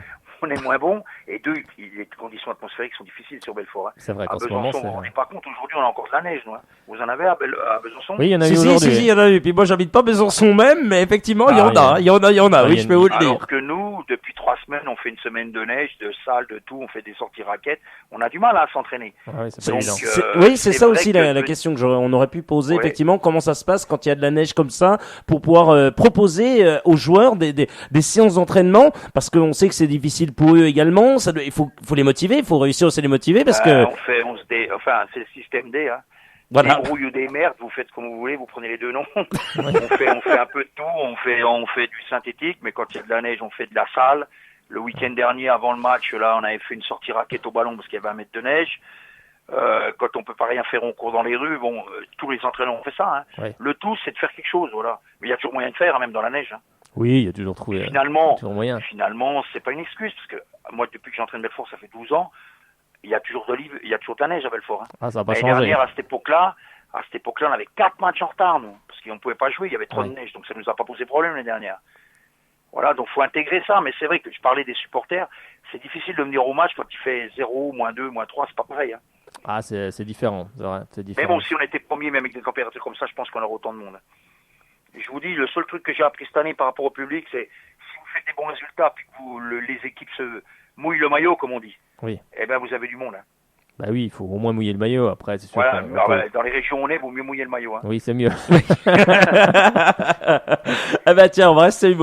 on est moins bon, et les conditions atmosphériques sont difficiles sur Belfort. Hein. C'est vrai qu'en ce moment, vous ne vous rendez pas compte, aujourd'hui, on a encore de la neige, nous. Hein. Vous en avez à Besançon? Oui, il y en a eu aujourd'hui. Si, il y en a eu. Puis moi, j'habite pas Besançon même, mais effectivement, il y en a. Oui, je peux vous le dire. Alors que nous, depuis 3 semaines, on fait une semaine de neige, de salle, de tout, on fait des sorties raquettes. On a du mal à s'entraîner. Oui, c'est ça aussi la question que on aurait pu poser, effectivement, comment ça se passe quand il y a de la neige comme ça, pour pouvoir proposer aux joueurs des séances d'entraînement, parce qu'on sait que c'est difficile pour eux également. Il faut les motiver, il faut réussir aussi à les motiver, parce que... c'est le système D, hein. Voilà. Des rouilles ou des merdes, vous faites comme vous voulez, vous prenez les deux noms. on fait un peu de tout, on fait du synthétique, mais quand il y a de la neige, on fait de la salle. Le week-end dernier, avant le match, là, on avait fait une sortie raquette au ballon parce qu'il y avait 1 mètre de neige. Quand on peut pas rien faire, on court dans les rues. Bon, tous les entraîneurs ont fait ça. Hein. Ouais. Le tout, c'est de faire quelque chose, voilà. Mais il y a toujours moyen de faire, hein, même dans la neige. Hein. Oui, il y a toujours trouvé. Finalement, moyen. Finalement, c'est pas une excuse parce que moi, depuis que j'entraîne Belfort, ça fait 12 ans. Il y a toujours de la neige à Belfort. Hein. Ah, ça n'a pas changé. L'année dernière, à cette époque-là, on avait 4 matchs en retard, nous, parce qu'on ne pouvait pas jouer, il y avait trop de neige, donc ça ne nous a pas posé problème l'année dernière. Voilà, donc faut intégrer ça. Mais c'est vrai que je parlais des supporters. C'est difficile de venir au match quand il fait 0, -2, -3, c'est pas pareil. Hein. Ah, c'est différent, c'est vrai, c'est différent. Mais bon, si on était premier, même avec des températures comme ça, je pense qu'on aurait autant de monde. Et je vous dis, le seul truc que j'ai appris cette année par rapport au public, c'est si vous faites des bons résultats, puis que les équipes se mouillent le maillot, comme on dit, oui. Eh ben vous avez du monde. Hein. Bah oui, il faut au moins mouiller le maillot, après, c'est sûr. Voilà, dans les régions où on est, il vaut mieux mouiller le maillot. Hein. Oui, c'est mieux. Ah bah tiens, on va rester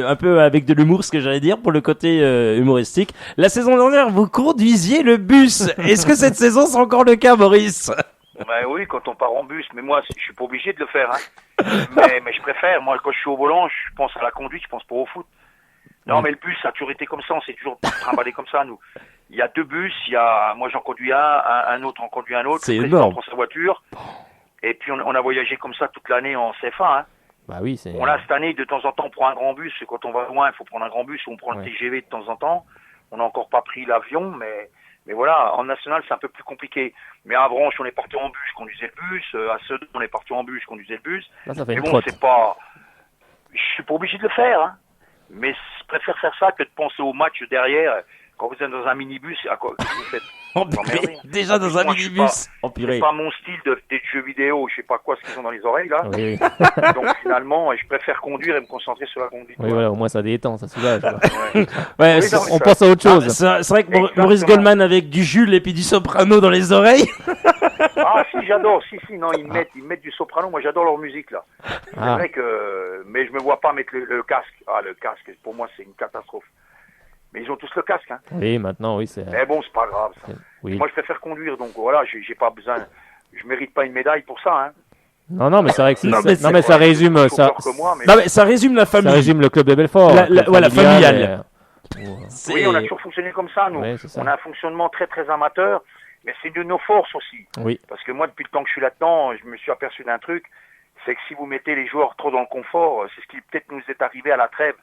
un peu avec de l'humour, ce que j'allais dire, pour le côté humoristique. La saison dernière, vous conduisiez le bus. Est-ce que cette saison, c'est encore le cas, Maurice? Ben oui, quand on part en bus, mais moi, je suis pas obligé de le faire. Hein. mais je préfère. Moi, quand je suis au volant, je pense à la conduite, je pense pas au foot. Non, mais le bus, ça a toujours été comme ça. On s'est toujours trimballé comme ça, nous. Il y a 2 bus. Moi, j'en conduis un autre en conduit un autre. C'est le énorme. prend sa voiture. Et puis, on a voyagé comme ça toute l'année en CFA. Hein. Bah oui, c'est. Bon, là, cette année, de temps en temps, on prend un grand bus. Et quand on va loin, il faut prendre un grand bus ou on prend le TGV de temps en temps. On n'a encore pas pris l'avion, mais voilà, en national, c'est un peu plus compliqué. Mais à Branche, on est parti en bus, je conduisais le bus. À Sedan, on est parti en bus, je conduisais le bus. Là, ça fait mais une bon, trotte. c'est pas. Je suis pas obligé de le faire, hein. Mais je préfère faire ça que de penser au match derrière. Quand vous êtes dans un minibus, à quoi vous faites? Déjà dans un minibus. C'est pas mon style des jeux vidéo, je sais pas quoi ce qu'ils ont dans les oreilles là. Oui. Donc finalement, je préfère conduire et me concentrer sur la conduite. Oui, voilà, au moins ça détend, ça soulage. Ouais, Oui, non, On pense à autre chose. c'est vrai que Exactement. Maurice Goldman avec du Jules et puis du soprano dans les oreilles. Ah si, j'adore. Si, non, ils mettent du soprano. Moi, j'adore leur musique là. C'est Ah. vrai que, mais je me vois pas mettre le casque. Ah, le casque, pour moi, c'est une catastrophe. Mais ils ont tous le casque, hein. Oui, maintenant, oui, c'est. Mais bon, c'est pas grave. Ça. Oui. Moi, je préfère conduire, donc voilà, j'ai pas besoin. Je mérite pas une médaille pour ça, hein. Non, mais c'est vrai que c'est. Non, Non, mais mais ça résume Plus ça. chauffeur que moi, mais- Non mais ça résume la Ça famille. résume le club de Belfort. La- le club voilà, familial. et- C'est- Oui, on a toujours fonctionné comme ça, nous. Ouais, c'est ça. On a un fonctionnement très, très amateur, mais c'est de nos forces aussi. Oui. Parce que moi, depuis le temps que je suis là-dedans, je me suis aperçu d'un truc, c'est que si vous mettez les joueurs trop dans le confort, c'est ce qui peut-être nous est arrivé à la trêve,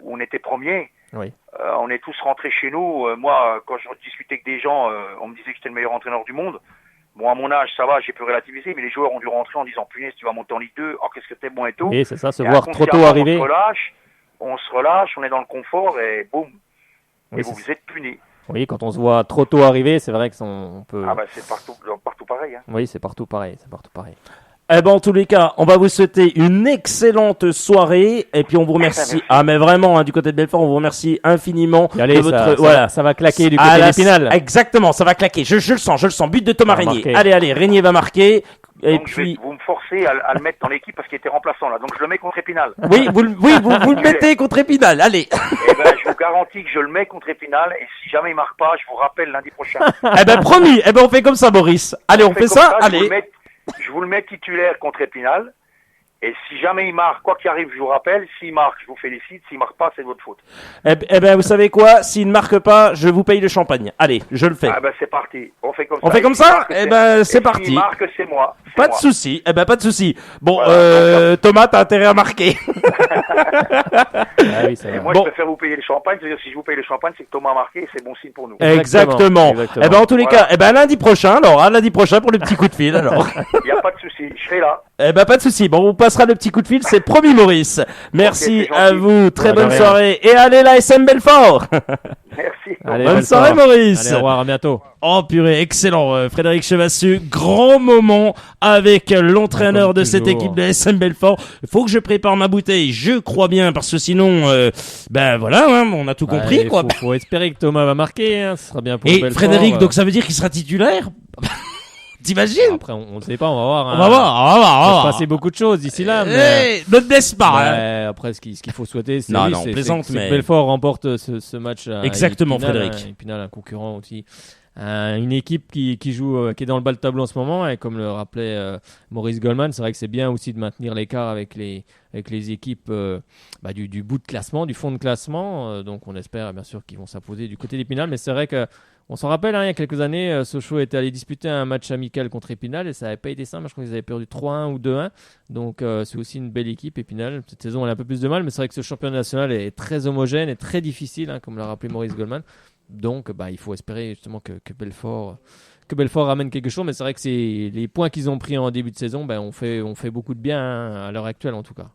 où on était premier. Oui. On est tous rentrés chez nous. Moi, quand je discutais avec des gens, on me disait que j'étais le meilleur entraîneur du monde. Bon, à mon âge, ça va, j'ai pu relativiser, mais les joueurs ont dû rentrer en disant, punaise, tu vas monter en Ligue 2, oh, qu'est-ce que t'es bon et tout. Et c'est ça, se Et voir trop tôt inconsciemment, arriver. on se relâche, on est dans le confort et boum. Oui, et c'est vous êtes punis. Oui, quand on se voit trop tôt arriver, c'est vrai que on peut. Ah bah c'est partout pareil. Hein. Oui, c'est partout pareil, c'est partout pareil. Eh ben, en tous les cas, on va vous souhaiter une excellente soirée et puis on vous remercie. Merci. Ah mais vraiment, hein, du côté de Belfort, on vous remercie infiniment Et allez, de votre ça, ça va claquer du Ah, côté là, d'Épinal. Exactement, ça va claquer. Je le sens. But de Thomas Ça va Régnier. marquer. Allez, Régnier va marquer. Et Donc puis, vous me forcez à le mettre dans l'équipe parce qu'il était remplaçant là. Donc je le mets contre Épinal. oui, vous le mettez contre Épinal. Allez. Et ben je vous garantis que je le mets contre Épinal et si jamais il marque pas, je vous rappelle lundi prochain. Eh ben, promis. Eh ben, on fait comme ça, Maurice. Allez, on fait comme ça. je Allez. je vous le mets titulaire contre Épinal. Et si jamais il marque, quoi qu'il arrive, je vous rappelle. S'il marque, je vous félicite. S'il marque pas, c'est de votre faute. Eh ben, vous savez quoi? S'il ne marque pas, je vous paye le champagne. Allez, je le fais. Ah ben c'est parti. On fait comme On ça. fait comme Et s'il ça marque, Eh ben, c'est et parti. S'il marque, c'est moi. C'est Pas de moi. souci. Eh ben, pas de souci. Bon, Voilà, Thomas, t'as intérêt à marquer. Ah oui, c'est Et vrai. moi, Bon. je préfère vous payer le champagne. C'est-à-dire, si je vous paye le champagne, c'est que Thomas a marqué et c'est bon signe pour nous. Exactement. Exactement. Eh ben, en tous les Voilà. cas, eh ben, lundi prochain, alors, à lundi prochain pour le petit coup de fil, alors. Il n'y a pas de souci. Je serai là. Eh ben, pas de souci. Bon, on passera le petit coup de fil, c'est promis, Maurice. Merci Ok, c'est à gentil. vous. Très Ouais, de bonne rien. soirée. Et allez, la SM Belfort. Merci. Allez, Bonne belle soirée, soirée. Maurice. Allez, au revoir, à bientôt. Oh purée, excellent, Frédéric Chevassu, grand moment avec l'entraîneur Comme de cette toujours. équipe de SM Belfort. Il faut que je prépare ma bouteille, je crois bien, parce que sinon, ben voilà, hein, on a tout compris, Allez, quoi. Faut espérer que Thomas va marquer, hein, ce sera bien pour Et Belfort. Frédéric, donc ça veut dire qu'il sera titulaire? T'imagines? Après, on ne sait pas, on va voir. Hein. On va voir, on va voir, on Il va va se voir. passer beaucoup de choses d'ici là. Mais... Eh, ne te laisse pas, hein. Ouais, après, ce qu'il faut souhaiter, c'est Non, oui, non, c'est- plaisante, c'est mais- que Belfort remporte ce match. À Exactement, Épinal, Frédéric. hein, Épinal, un concurrent aussi. Une équipe qui joue, qui est dans le bas de tableau en ce moment, et comme le rappelait Maurice Goldman, c'est vrai que c'est bien aussi de maintenir l'écart avec les équipes du bout de classement, du fond de classement. Donc on espère bien sûr qu'ils vont s'imposer du côté d'Épinal, mais c'est vrai que on s'en rappelle, hein, il y a quelques années, Sochaux était allé disputer un match amical contre Épinal et ça n'avait pas été simple. Je crois qu'ils avaient perdu 3-1 ou 2-1. Donc c'est aussi une belle équipe, Épinal. Cette saison, elle a un peu plus de mal, mais c'est vrai que ce championnat national est très homogène et très difficile, hein, comme l'a rappelé Maurice Goldman. Donc il faut espérer justement que Belfort ramène quelque chose, mais c'est vrai que c'est les points qu'ils ont pris en début de saison, on fait beaucoup de bien à l'heure actuelle en tout cas.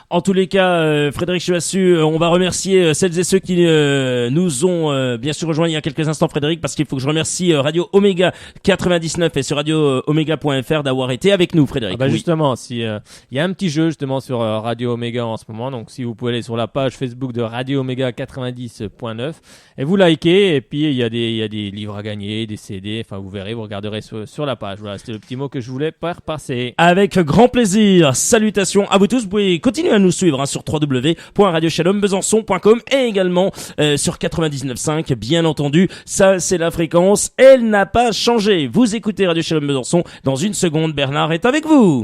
En tous les cas, Frédéric Chuassu, on va remercier celles et ceux qui nous ont bien sûr rejoints il y a quelques instants, Frédéric, parce qu'il faut que je remercie Radio Oméga 99 et sur radio-oméga.fr d'avoir été avec nous, Frédéric. Justement, il y a un petit jeu justement sur Radio Oméga en ce moment, donc si vous pouvez aller sur la page Facebook de Radio Oméga 90.9 et vous likez, et puis il y a des livres à gagner, des CD, enfin vous verrez, vous regarderez sur la page. Voilà, c'était le petit mot que je voulais faire passer. Avec grand plaisir. Salutations à vous tous. Vous pouvez continuer à nous suivre sur www.radioshalombesançon.com et également sur 99.5, bien entendu. Ça, c'est la fréquence. Elle n'a pas changé. Vous écoutez Radio Shalom Besançon. Dans une seconde, Bernard est avec vous.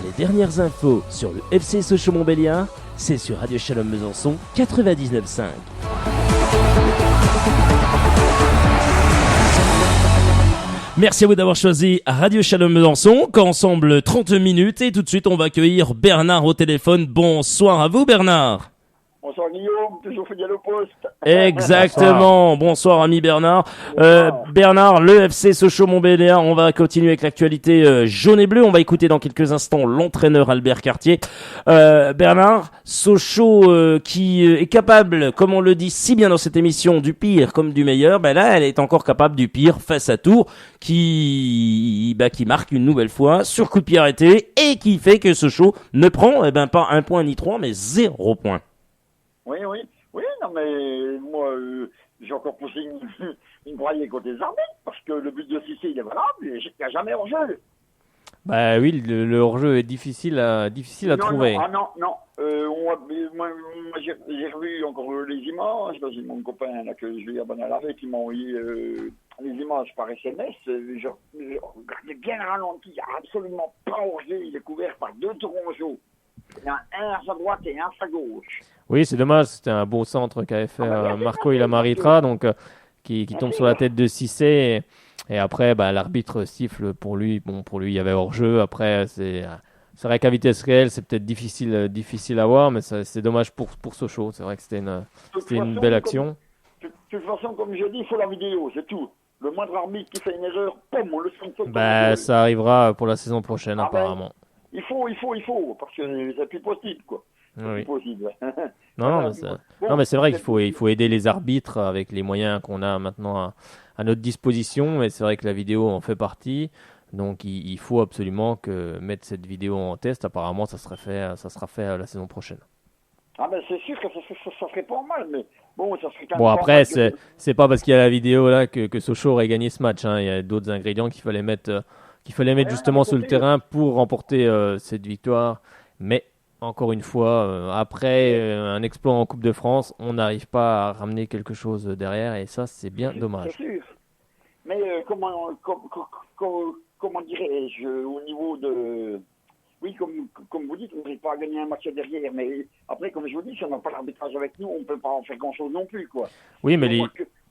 Les dernières infos sur le FC Sochaux-Montbéliard, c'est sur Radio Shalom Besançon 99.5. Merci à vous d'avoir choisi Radio Shalom Besançon. Qu'ensemble 30 minutes et tout de suite on va accueillir Bernard au téléphone. Bonsoir à vous Bernard. Bonsoir Guillaume, toujours fidèle au poste. Exactement. Bonsoir ami Bernard. Bernard, le FC Sochaux-Montbéliard, on va continuer avec l'actualité jaune et bleu. On va écouter dans quelques instants l'entraîneur Albert Cartier. Bernard, Sochaux qui est capable, comme on le dit si bien dans cette émission, du pire comme du meilleur. Là, elle est encore capable du pire face à Tours qui marque une nouvelle fois sur coup de pied arrêté et qui fait que Sochaux ne prend pas 1 point ni 3 mais 0 point. Oui, non mais moi j'ai encore poussé une broyée contre les arbitres parce que le but de Cissé il est valable, il n'y a jamais hors-jeu. Oui, le hors-jeu est difficile à trouver. Non. Moi j'ai revu encore les images, j'ai mon copain là, que je lui ai abonné à la veille qui m'a envoyé les images par SMS, je regardais bien ralenti, il n'y a absolument pas hors-jeu, il est couvert par 2 toronjos. Il y a un à sa droite et un à sa gauche. Oui, c'est dommage, c'était un beau centre qu'avait fait Marco Ilamaritra, donc qui tombe sur la tête de Cissé et après l'arbitre siffle pour lui. Bon, pour lui il y avait hors-jeu. Après c'est vrai qu'à vitesse réelle c'est peut-être difficile à voir, mais c'est dommage pour Sochaux. C'est vrai que c'était une belle action. De toute façon, comme je dis, il faut la vidéo, c'est tout. Le moindre arbitre qui fait une erreur, on le sent. Ça arrivera pour la saison prochaine apparemment. Il faut, parce que c'est plus possible, quoi. Oui. Possible. Non, mais c'est vrai qu'il faut aider les arbitres avec les moyens qu'on a maintenant à notre disposition, mais c'est vrai que la vidéo en fait partie, donc il faut absolument mettre cette vidéo en test. Apparemment, ça sera fait la saison prochaine. C'est sûr que ça serait pas mal, mais bon, ça serait quand même. Bon, après, c'est pas parce qu'il y a la vidéo là que Sochaux aurait gagné ce match. Il y a d'autres ingrédients qu'il fallait mettre justement sur le terrain pour remporter cette victoire. Mais encore une fois, après un exploit en Coupe de France, on n'arrive pas à ramener quelque chose derrière et ça, c'est bien dommage. C'est sûr. Mais comment dirais-je, au niveau de... Oui, comme vous dites, on n'arrive pas à gagner un match derrière, mais après, comme je vous dis, si on n'a pas l'arbitrage avec nous, on ne peut pas en faire grand-chose non plus, quoi. Oui, mais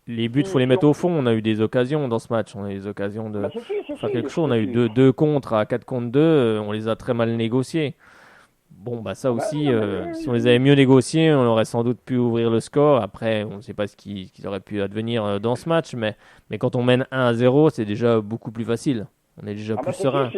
les buts, il faut les mettre au fond. On a eu des occasions dans ce match. On a eu des occasions de faire quelque chose. On a eu deux contre à 4 contre 2. On les a très mal négociés. Bon, ça aussi, si on les avait mieux négociés, on aurait sans doute pu ouvrir le score. Après, on ne sait pas ce qui aurait pu advenir dans ce match. Mais quand on mène 1-0, c'est déjà beaucoup plus facile. On est déjà plus serein.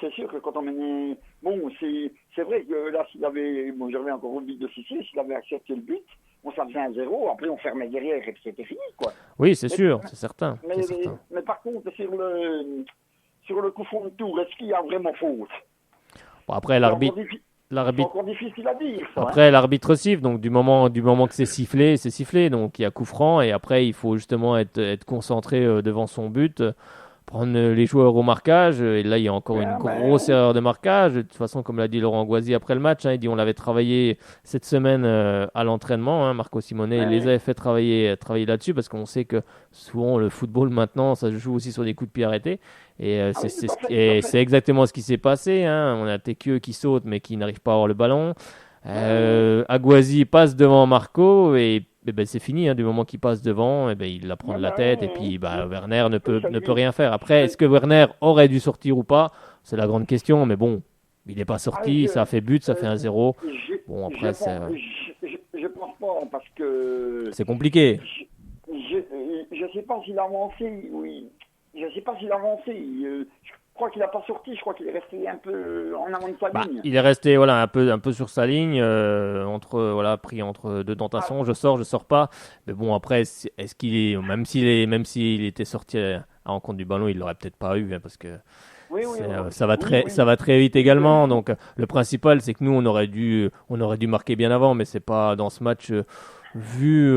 C'est sûr que quand on mène... Bon, c'est vrai que là, s'il avait... Bon, je reviens encore au but de Cissé. S'il avait accepté le but, on s'en faisait 1-0, après on fermait derrière et puis c'était fini, quoi. Oui, c'est sûr, c'est certain. Mais par contre, sur le coup fond de tour, est-ce qu'il y a vraiment faute? Bon, après, l'arbitre... C'est encore difficile à dire, ça. Après, l'arbitre siffle, donc du moment que c'est sifflé, donc il y a coup franc, et après, il faut justement être concentré devant son but, prendre les joueurs au marquage, et là il y a encore une grosse erreur de marquage. De toute façon, comme l'a dit Laurent Goisy après le match, il dit on l'avait travaillé cette semaine à l'entraînement, Marco Simone les avait fait travailler là-dessus, parce qu'on sait que souvent le football maintenant ça se joue aussi sur des coups de pied arrêtés, et c'est exactement ce qui s'est passé, on a Tekieu qui saute mais qui n'arrive pas à avoir le ballon. Aguazi passe devant Marco et c'est fini, du moment qu'il passe devant, il la prend de la tête et puis Werner ne peut rien faire. Après, est-ce que Werner aurait dû sortir ou pas? C'est la grande question, mais bon, il n'est pas sorti, ça a fait but, ça fait 1-0. Bon, après, je pense pas, parce que... C'est compliqué. je sais pas s'il a avancé, oui. Je sais pas s'il a avancé. Je crois qu'il n'a pas sorti, je crois qu'il est resté un peu en avant de sa ligne. Il est resté un peu sur sa ligne, pris entre deux tentations. Je sors pas. Mais bon, après, est-ce qu'il est, même s'il était sorti à rencontre du ballon, il l'aurait peut-être pas eu, hein, parce que ça va très vite également. Donc le principal, c'est que nous, on aurait dû marquer bien avant, mais c'est pas dans ce match. Vu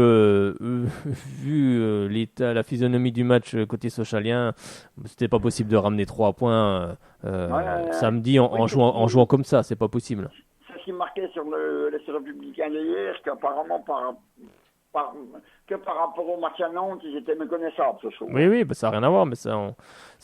l'état, la physionomie du match côté socialien, c'était pas possible de ramener 3 points samedi en jouant comme ça, c'est pas possible. C'est ce qui marquait sur l'Est républicain d'hier, qu'apparemment par rapport au match à Nantes, ils étaient méconnaissables ce soir. Oui, ça n'a rien à voir, mais ça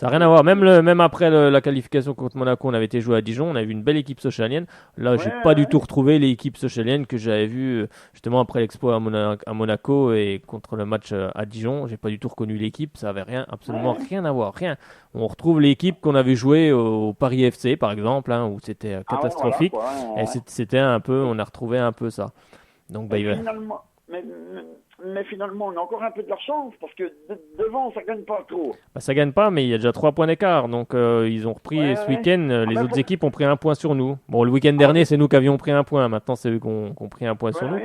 a rien à voir. Même après la qualification contre Monaco, on avait été joué à Dijon, on avait vu une belle équipe socialienne. Là, j'ai pas du tout retrouvé l'équipe socialienne que j'avais vue justement après l'expo à Monaco et contre le match à Dijon. J'ai pas du tout reconnu l'équipe, ça avait absolument rien à voir, rien. On retrouve l'équipe qu'on avait jouée au Paris FC, par exemple, hein, où c'était catastrophique. Et c'était un peu, on a retrouvé un peu ça. Donc, Mais finalement, on a encore un peu de la chance parce que devant, ça gagne pas trop. Ça gagne pas, mais il y a déjà 3 points d'écart. Donc, ils ont repris ce week-end. Les autres équipes ont pris 1 point sur nous. Bon, le week-end dernier, c'est nous qui avions pris 1 point. Maintenant, c'est eux qui ont pris 1 point sur nous.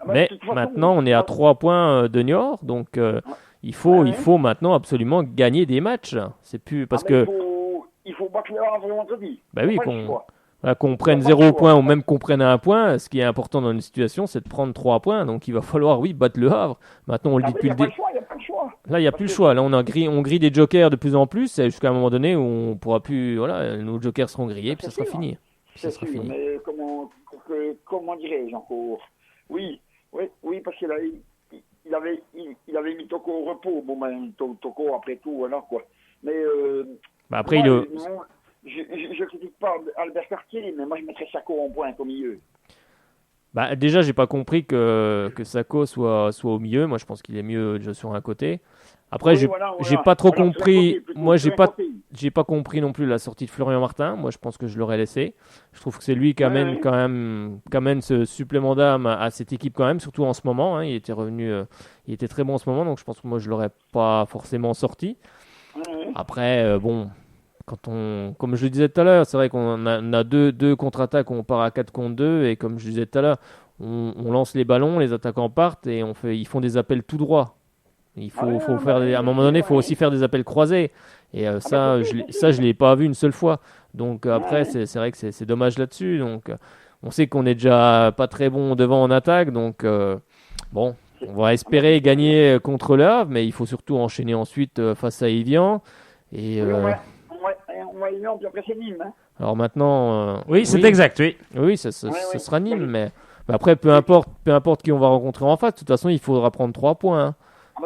Mais maintenant, on est à 3 points de Niort. Donc, il faut maintenant absolument gagner des matchs. C'est plus parce que. Il faut battre le Havre vendredi. Oui, qu'on prenne 0 point ou même qu'on prenne 1 point, ce qui est important dans une situation, c'est de prendre 3 points. Donc il va falloir, battre le Havre. Maintenant, on le dit depuis le début. Il n'y a pas le choix. Là, il n'y a plus le choix. Là, on grille des jokers de plus en plus, jusqu'à un moment donné où on ne pourra plus. Voilà, nos jokers seront grillés, puis ça sera fini. C'est sûr, mais comment dirais-je encore ? Oui, parce qu'il avait mis Toko au repos. Bon, Toko, après tout, voilà, quoi. Mais. Après, je critique pas Albert Cartier, mais moi je mettrais Sacco en pointe au milieu. Déjà, j'ai pas compris que Sacco soit au milieu. Moi, je pense qu'il est mieux déjà sur un côté. Après, j'ai pas trop compris. Moi, j'ai pas compris non plus la sortie de Florian Martin. Moi, je pense que je l'aurais laissé. Je trouve que c'est lui qui amène quand même ce supplément d'âme à cette équipe quand même, surtout en ce moment. Hein. Il était revenu, il était très bon en ce moment, donc je pense que moi je l'aurais pas forcément sorti. Après, comme je le disais tout à l'heure, c'est vrai qu'on a deux contre-attaques où on part à 4 contre 2 et comme je le disais tout à l'heure, on lance les ballons, les attaquants partent et ils font des appels tout droit. Il faut faire à un moment donné, il faut aussi faire des appels croisés et ça, je l'ai pas vu une seule fois. Donc après, c'est vrai que c'est dommage là-dessus. Donc on sait qu'on est déjà pas très bon devant en attaque, donc on va espérer gagner contre le Havre, mais il faut surtout enchaîner ensuite face à Evian et on va Evian, puis après c'est Nîmes. Hein. Alors maintenant, c'est exact, oui. Oui, ça sera Nîmes, mais après peu importe qui on va rencontrer en face, de toute façon il faudra prendre 3 points. Hein.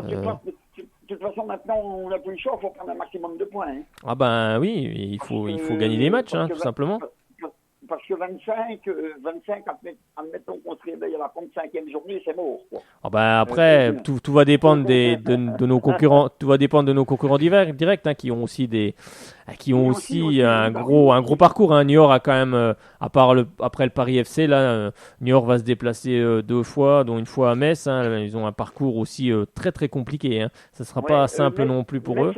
De toute façon, maintenant, on n'a plus le choix, il faut prendre un maximum de points. Hein. Ah ben oui, il faut gagner des matchs, tout simplement. Parce que 25 admettons qu'on se réveille à la 35e journée, c'est mort. Quoi. Ah ben après, tout va dépendre de nos concurrents. Tout va dépendre de nos concurrents directs, hein, qui ont aussi un gros parcours. Hein. Niort a quand même, après le Paris FC, là, Niort va se déplacer 2 fois, dont une fois à Metz. Hein. Ils ont un parcours aussi très très compliqué. Hein. Ça sera pas simple non plus pour eux.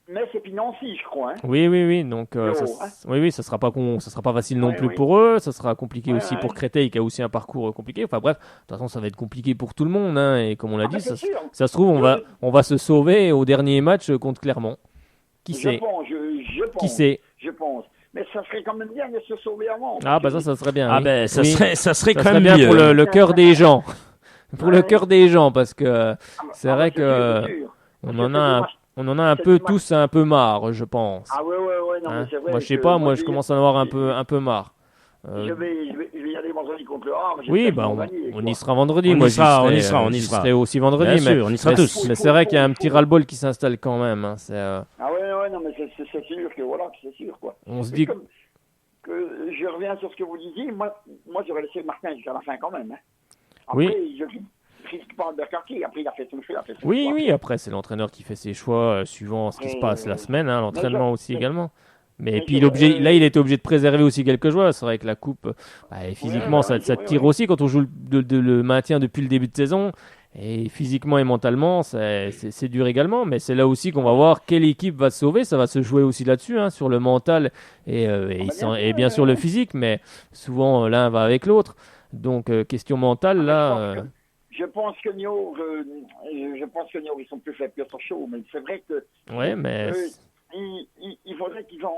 Metz et puis Nancy, je crois. Hein. Oui. Donc, ça sera pas facile non plus pour eux. Ça sera compliqué aussi pour Créteil, qui a aussi un parcours compliqué. Enfin bref, de toute façon, ça va être compliqué pour tout le monde. Hein. Et comme on l'a dit, ça se trouve, on va se sauver au dernier match contre Clermont. Qui sait ? Qui sait ? Je pense. Mais ça serait quand même bien de se sauver avant. Ah bah ça serait bien. Ah ben ça serait quand même bien mieux. Pour le cœur des gens. Pour le cœur des gens, parce que c'est vrai que on en a un peu tous un peu marre, je pense. Ah ouais, non, mais c'est vrai. Moi je sais pas, moi je commence à en avoir un peu marre. Je vais y aller vendredi contre le Havre. Oui, on y sera vendredi. On y sera. Je serai aussi vendredi, bien sûr, on y sera tous. Mais c'est vrai qu'il y a un petit ras-le-bol qui s'installe quand même. Hein. Ah ouais, non, mais c'est sûr que voilà, c'est sûr quoi. On se dit que je reviens sur ce que vous disiez. Moi j'aurais laissé Martin jusqu'à la fin quand même. Hein. Après, je critique pas Albert Cartier. Après, il a fait son choix. Oui, après, c'est l'entraîneur qui fait ses choix suivant ce qui se passe la semaine. Hein, l'entraînement aussi également. Mais puis, il était obligé de préserver aussi quelques joueurs. C'est vrai que la coupe, physiquement, ça tire aussi quand on joue le maintien depuis le début de saison. Et physiquement et mentalement, c'est dur également. Mais c'est là aussi qu'on va voir quelle équipe va se sauver. Ça va se jouer aussi là-dessus, hein, sur le mental et bien sûr le physique. Mais souvent, l'un va avec l'autre. Donc, question mentale, là... Je pense que Niort, ils sont plus faibles que Sochaux, mais c'est vrai que... Ouais, mais... il faudrait qu'ils ont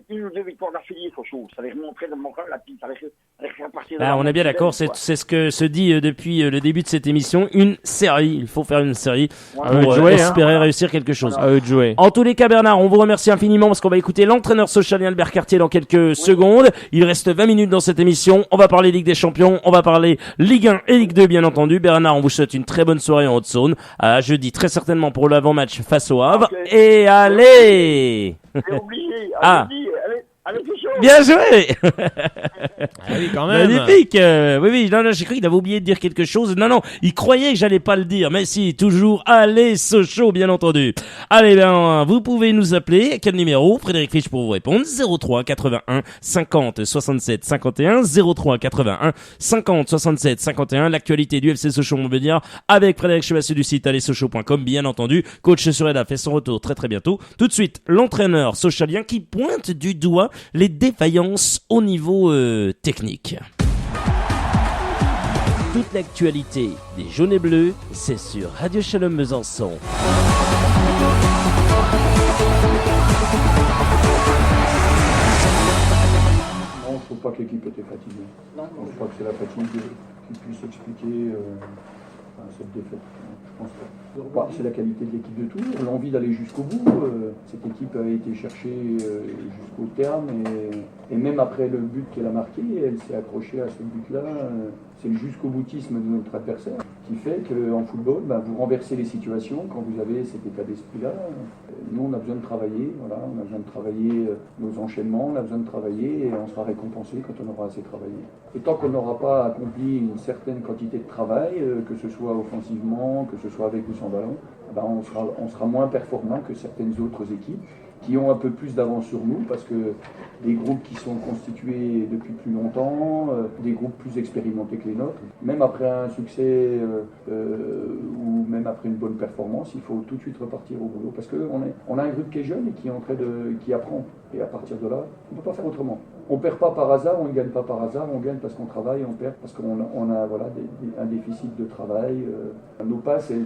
une ou deux victoires d'affilée, Sochaux. Ça les remonterait le moral, ça les faire partir de on est bien d'accord, c'est ce que se dit depuis le début de cette émission. Une série, il faut faire une série pour espérer réussir quelque chose. À eux de jouer. En tous les cas, Bernard, on vous remercie infiniment parce qu'on va écouter l'entraîneur socialien Albert Cartier dans quelques secondes. Il reste 20 minutes dans cette émission. On va parler Ligue des Champions, on va parler Ligue 1 et Ligue 2, bien entendu. Bernard, on vous souhaite une très bonne soirée en Haute-Saône. À jeudi, très certainement pour l'avant-match face au Havre. Okay. Et allez! J'ai oublié. Allez, bien joué! Oui, quand même. Magnifique! Oui, non, j'ai cru qu'il avait oublié de dire quelque chose. Non, il croyait que j'allais pas le dire. Mais si, toujours, allez, Sochaux, bien entendu. Allez, vous pouvez nous appeler. Quel numéro? Frédéric Fisch pour vous répondre. 03 81 50 67 51. 03 81 50 67 51. L'actualité du FC Sochaux Montbéliard avec Frédéric Chevassier du site allezsochaux.com, bien entendu. Coach Sureda fait son retour très très bientôt. Tout de suite, l'entraîneur socialien qui pointe du doigt les défaillances au niveau technique. Toute l'actualité des jaunes et bleus, c'est sur Radio Shalom Besançon. Non, je ne trouve pas que l'équipe était fatiguée. Non. Je crois que c'est la fatigue qui puisse expliquer cette défaite. Je pense pas. C'est la qualité de l'équipe de Tours, l'envie d'aller jusqu'au bout. Cette équipe a été cherchée jusqu'au terme et même après le but qu'elle a marqué, elle s'est accrochée à ce but-là. C'est le jusqu'au boutisme de notre adversaire qui fait qu'en football, vous renversez les situations quand vous avez cet état d'esprit-là. Nous, on a besoin de travailler, on a besoin de travailler nos enchaînements, on a besoin de travailler et on sera récompensé quand on aura assez travaillé. Et tant qu'on n'aura pas accompli une certaine quantité de travail, que ce soit offensivement, que ce soit avec ou sans ballon, on sera moins performant que certaines autres équipes qui ont un peu plus d'avance sur nous parce que des groupes qui sont constitués depuis plus longtemps, des groupes plus expérimentés que les nôtres, même après un succès ou même après une bonne performance, il faut tout de suite repartir au boulot parce qu'on a un groupe qui est jeune et qui apprend. Et à partir de là, on ne peut pas faire autrement. On ne perd pas par hasard, on ne gagne pas par hasard, on gagne parce qu'on travaille, on perd parce qu'on a un déficit de travail. Nos passes, elles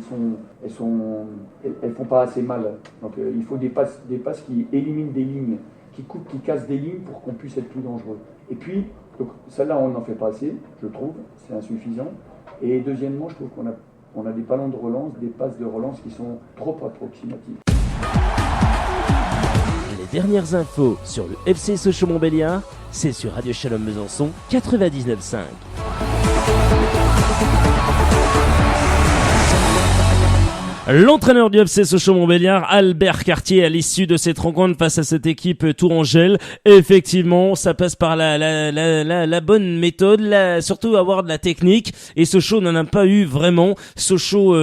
font pas assez mal. Donc il faut des passes qui éliminent des lignes, qui coupent, qui cassent des lignes pour qu'on puisse être plus dangereux. Et puis, donc, celle-là, on n'en fait pas assez, je trouve, c'est insuffisant. Et deuxièmement, je trouve qu'on a des ballons de relance, des passes de relance qui sont trop approximatives. Les dernières infos sur le FC Sochaux Montbéliard, c'est sur Radio Shalom Besançon 99.5. L'entraîneur du FC Sochaux Montbéliard, Albert Cartier, à l'issue de cette rencontre face à cette équipe tourangelle, effectivement, ça passe par la bonne méthode, surtout avoir de la technique. Et Sochaux n'en a pas eu vraiment. Sochaux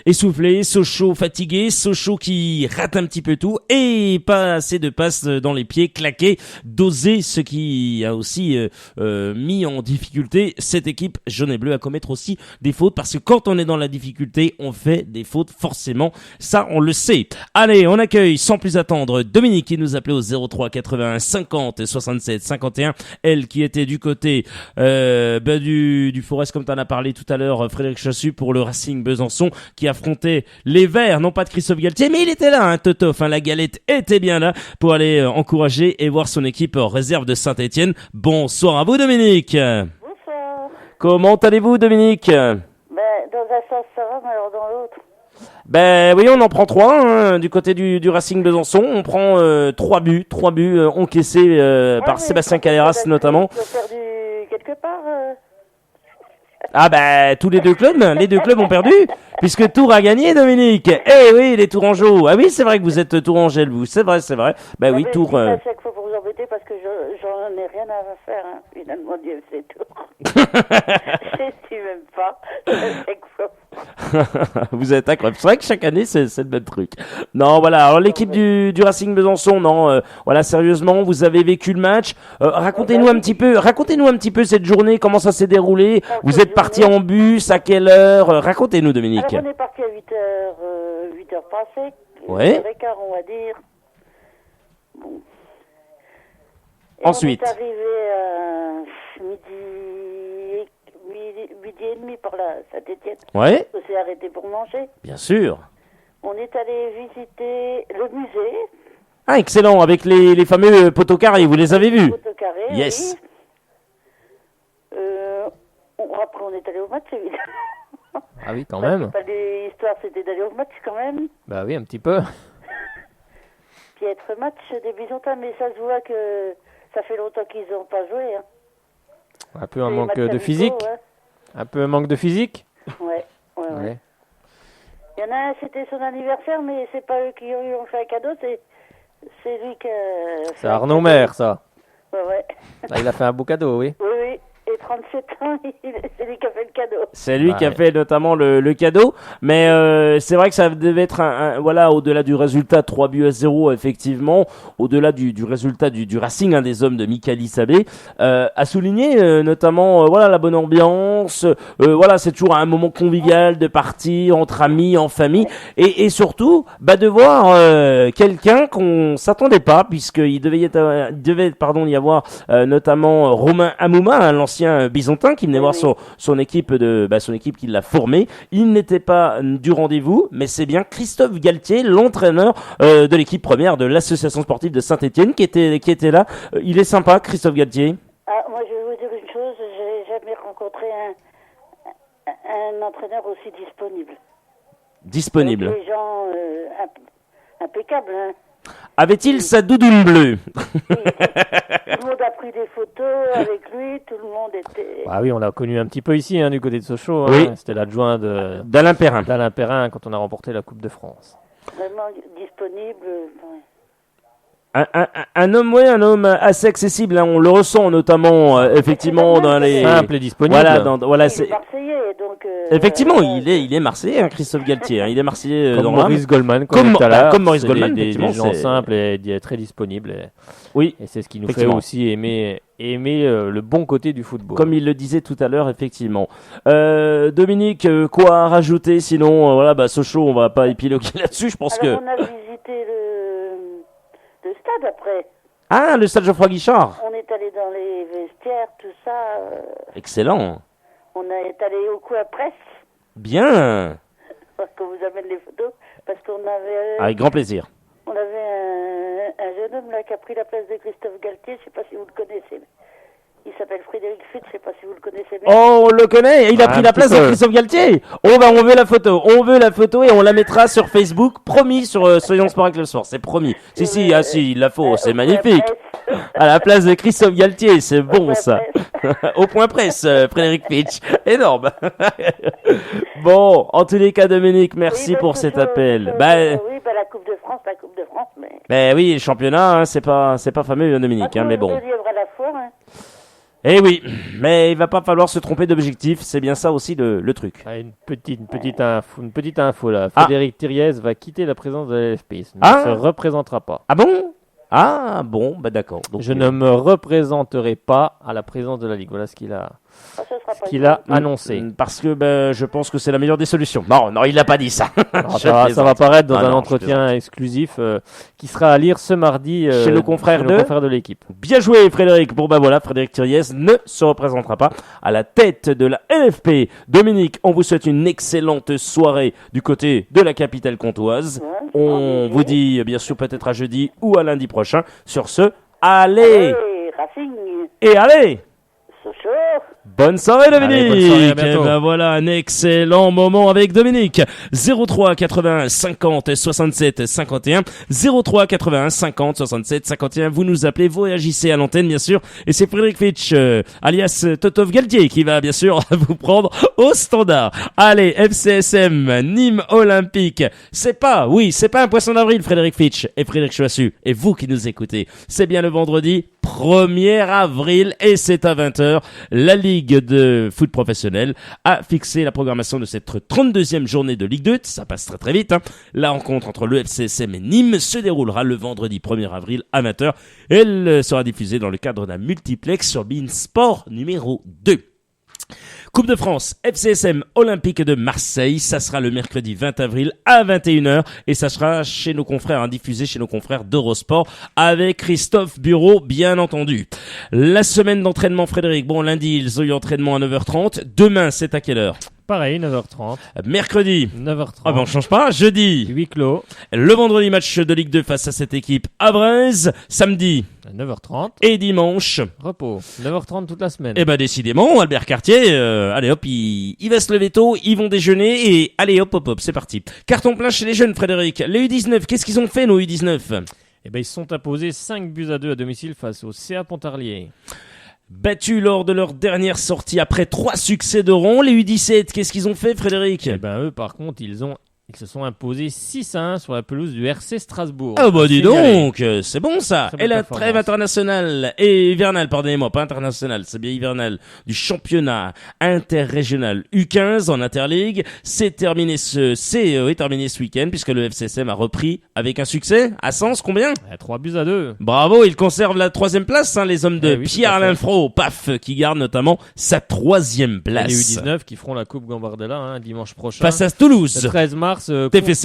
essoufflé, Sochaux fatigué, Sochaux qui rate un petit peu tout et pas assez de passes dans les pieds, claqué, dosé, ce qui a aussi mis en difficulté cette équipe jaune et bleue à commettre aussi des fautes parce que quand on est dans la difficulté, on fait des fautes forcément, ça on le sait. Allez, on accueille sans plus attendre Dominique qui nous appelait au 03 81 50 67 51. Elle qui était du côté du Forest comme tu en as parlé tout à l'heure, Frédéric Chassu pour le Racing Besançon qui affrontait les Verts, non pas de Christophe Galtier, mais il était là, hein, Totof, la galette était bien là pour aller encourager et voir son équipe réserve de Saint-Etienne. Bonsoir à vous Dominique. Bonsoir. Comment allez-vous Dominique? Dans un sens ça va, mais alors dans l'autre. Oui, on en prend 3 hein, du côté du Racing Besançon. On prend 3 buts encaissés par Sébastien Caleras notamment. Tu as perdu quelque part tous les deux clubs ont perdu puisque Tours a gagné Dominique. Eh oui, les Tourangeaux. Ah oui, c'est vrai que vous êtes Tourangelle vous. C'est vrai. Oui, Tours. À chaque fois pour vous embêter parce que j'en ai rien à faire finalement du FC Tours. Je sais même pas. À chaque fois. Vous êtes incroyable. C'est vrai que chaque année, c'est le même truc. Non, voilà. Alors, l'équipe du Racing Besançon, non, voilà, sérieusement, vous avez vécu le match. Racontez-nous un petit peu cette journée, comment ça s'est déroulé. Vous êtes parti en bus, à quelle heure? Racontez-nous, Dominique. Alors, on est parti à 8h passées. Ouais. 8h15, on va dire. Bon. Et Ensuite. on est arrivé à midi et demi par là, Saint-Étienne. Ouais. On s'est arrêté pour manger. Bien sûr. On est allé visiter le musée. Ah, excellent. Avec les fameux poteaux carrés, vous les avez vus? Poteaux carrés, yes. Oui. Après, on est allé au match, évidemment. Ah oui, quand même. L'histoire, c'était d'aller au match, quand même. Bah oui, un petit peu. Puis être match des Bisontins, mais ça se voit que ça fait longtemps qu'ils n'ont pas joué. Hein. Un peu un manque de physique. Ouais. Un peu un manque de physique. Ouais. Il y en a un, c'était son anniversaire, mais c'est pas eux qui lui ont fait un cadeau, c'est lui qui a... C'est Arnaud Maire, ça. Ouais. Là, il a fait un beau cadeau, oui. Oui. Et 37 ans, c'est lui qui a fait le cadeau. C'est lui qui a fait notamment le cadeau, mais c'est vrai que ça devait être voilà, au-delà du résultat 3-0 effectivement, au-delà du résultat du Racing, des hommes de Mikali Sabé, à souligner notamment voilà, la bonne ambiance, voilà, c'est toujours un moment convivial de partir entre amis, en famille, et surtout de voir quelqu'un qu'on s'attendait pas, puisqu'il devait y avoir notamment Romain Amouma, l'ancien Bisontin qui venait voir son équipe son équipe qui l'a formé. Il n'était pas du rendez-vous, mais c'est bien Christophe Galtier, l'entraîneur de l'équipe première de l'association sportive de Saint-Étienne qui était là. Il est sympa, Christophe Galtier. Ah, moi je vais vous dire une chose, j'ai jamais rencontré un entraîneur aussi disponible. Disponible. Donc, les gens impeccables, hein. Avait-il sa doudoune bleue? Oui. Tout le monde a pris des photos avec lui, tout le monde était... Ah oui, on l'a connu un petit peu ici, du côté de Sochaux. Oui. C'était l'adjoint d'Alain Perrin. D'Alain Perrin quand on a remporté la Coupe de France. Vraiment disponible. Ouais. Un homme assez accessible, on le ressent notamment effectivement dans les simple et disponible. Voilà, il est marseillais, donc effectivement, il est marseillais, Christophe Galtier, il est marseillais comme Maurice Goldman, comme Maurice Goldman, des gens simples et très disponibles. Oui, et c'est ce qui nous fait aussi aimer le bon côté du football. Comme il le disait tout à l'heure, effectivement. Dominique, quoi à rajouter? Sinon, voilà, Sochaux, on va pas épiloguer là-dessus. Je pense on a visité le stade après. Ah, le stade Geoffroy Guichard. On est allé dans les vestiaires, tout ça. Excellent. On est allé au coin presse. Bien. Qu'on vous amène les photos, parce qu'on avait... Avec grand plaisir. On avait un jeune homme là qui a pris la place de Christophe Galtier, je sais pas si vous le connaissez. Il s'appelle Frédéric Fitch, je sais pas si vous le connaissez. Oh, on le connaît, il a pris la place de Christophe Galtier. On veut la photo et on la mettra sur Facebook, promis, sur Soyons Sport avec le Soir, c'est promis. Si, il la faut, c'est magnifique. À la place de Christophe Galtier, c'est bon ça. Au point presse, Frédéric Fitch, énorme. Bon, en tous les cas, Dominique, merci pour cet appel. Oui, la Coupe de France, mais... oui, le championnat, c'est pas fameux, Dominique, mais bon. À la fois, Eh oui, mais il va pas falloir se tromper d'objectif, c'est bien ça aussi le truc. Une petite info là. Frédéric Thiriez va quitter la présidence de la LFP. Il ne se représentera pas. Ah bon? Ah bon, d'accord. Donc, je ne me représenterai pas à la présidence de la Ligue. Voilà ce qu'il a annoncé. Parce que je pense que c'est la meilleure des solutions. Non, il n'a pas dit ça. Ça va apparaître dans un entretien exclusif qui sera à lire ce mardi chez le confrère de l'équipe. Bien joué Frédéric. Bon voilà, Frédéric Thiriez ne se représentera pas à la tête de la LFP. Dominique, on vous souhaite une excellente soirée du côté de la capitale comtoise. On vous dit bien sûr peut-être à jeudi ou à lundi prochain. Sur ce, allez Racing. Et allez Sochaux. Bonne soirée Dominique. Allez, bonne soirée, et voilà un excellent moment avec Dominique. 03 81 50 67 51 03 81 50 67 51. Vous nous appelez, vous réagissez à l'antenne bien sûr. Et c'est Frédéric Fitch alias Totov Galtier qui va bien sûr vous prendre au standard. Allez, FCSM Nîmes Olympique. C'est pas un poisson d'avril Frédéric Fitch et Frédéric Choissu. Et vous qui nous écoutez, c'est bien le vendredi 1er avril et c'est à 20h. La Ligue de foot professionnel a fixé la programmation de cette 32e journée de Ligue 2. Ça passe très très vite. La rencontre entre le FCSM et Nîmes se déroulera le vendredi 1er avril à 20h. Elle sera diffusée dans le cadre d'un multiplex sur beIN Sport numéro 2. Coupe de France, FCSM Olympique de Marseille, ça sera le mercredi 20 avril à 21h et ça sera chez nos confrères, diffusé chez nos confrères d'Eurosport avec Christophe Bureau, bien entendu. La semaine d'entraînement, Frédéric, lundi, ils ont eu entraînement à 9h30. Demain, c'est à quelle heure ? Pareil, 9h30. Mercredi. 9h30. On change pas. Jeudi. Huis clos. Le vendredi, match de Ligue 2 face à cette équipe à Brest. Samedi. 9h30. Et dimanche. Repos. 9h30 toute la semaine. Décidément, Albert Cartier, allez hop, il va se lever tôt, ils vont déjeuner et allez hop, c'est parti. Carton plein chez les jeunes, Frédéric. Les U19, qu'est-ce qu'ils ont fait, nos U19 ? Ils se sont imposés 5-2 à domicile face au CA Pontarlier. Battus lors de leur dernière sortie après 3 succès de rang, les U17, qu'est-ce qu'ils ont fait, Frédéric ? Eux, par contre, ils se sont imposés 6-1 sur la pelouse du RC Strasbourg. Dis donc, c'est bon ça. Et la trêve internationale et hivernale, pardonnez-moi, pas internationale, c'est bien hivernale, du championnat interrégional U15 en Interligue, c'est terminé ce week-end puisque le FCSM a repris avec un succès à Sens, combien ? 3-2. Bravo, il conserve la 3e place, les hommes de Pierre-Alain Fro, qui garde notamment sa 3e place. Et les U19 qui feront la Coupe Gambardella dimanche prochain. Face à Toulouse. Le 13 mars.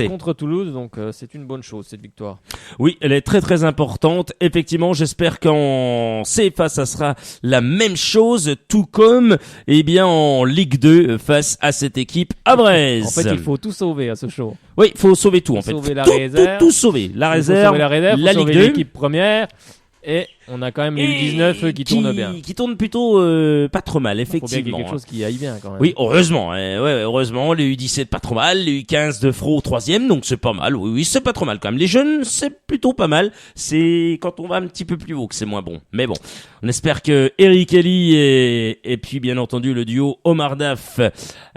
Contre Toulouse, donc c'est une bonne chose cette victoire. Oui, elle est très très importante. Effectivement, j'espère qu'en CFA ça sera la même chose, tout comme en Ligue 2 face à cette équipe à Brest. En fait, il faut tout sauver à ce show. Oui, il faut sauver tout en fait. Sauver la réserve. Tout sauver. La réserve, la Ligue 2, l'équipe première. Et on a quand même les U19 qui tournent bien. Qui tournent plutôt pas trop mal, effectivement. Il faut bien qu'il y ait quelque chose qui aille bien quand même. Oui, heureusement. Heureusement, les U17 pas trop mal, les U15 de Fro 3e, donc c'est pas mal. Oui, c'est pas trop mal quand même. Les jeunes, c'est plutôt pas mal. C'est quand on va un petit peu plus haut que c'est moins bon. Mais bon, on espère que Eric Elie et puis bien entendu le duo Omar Daf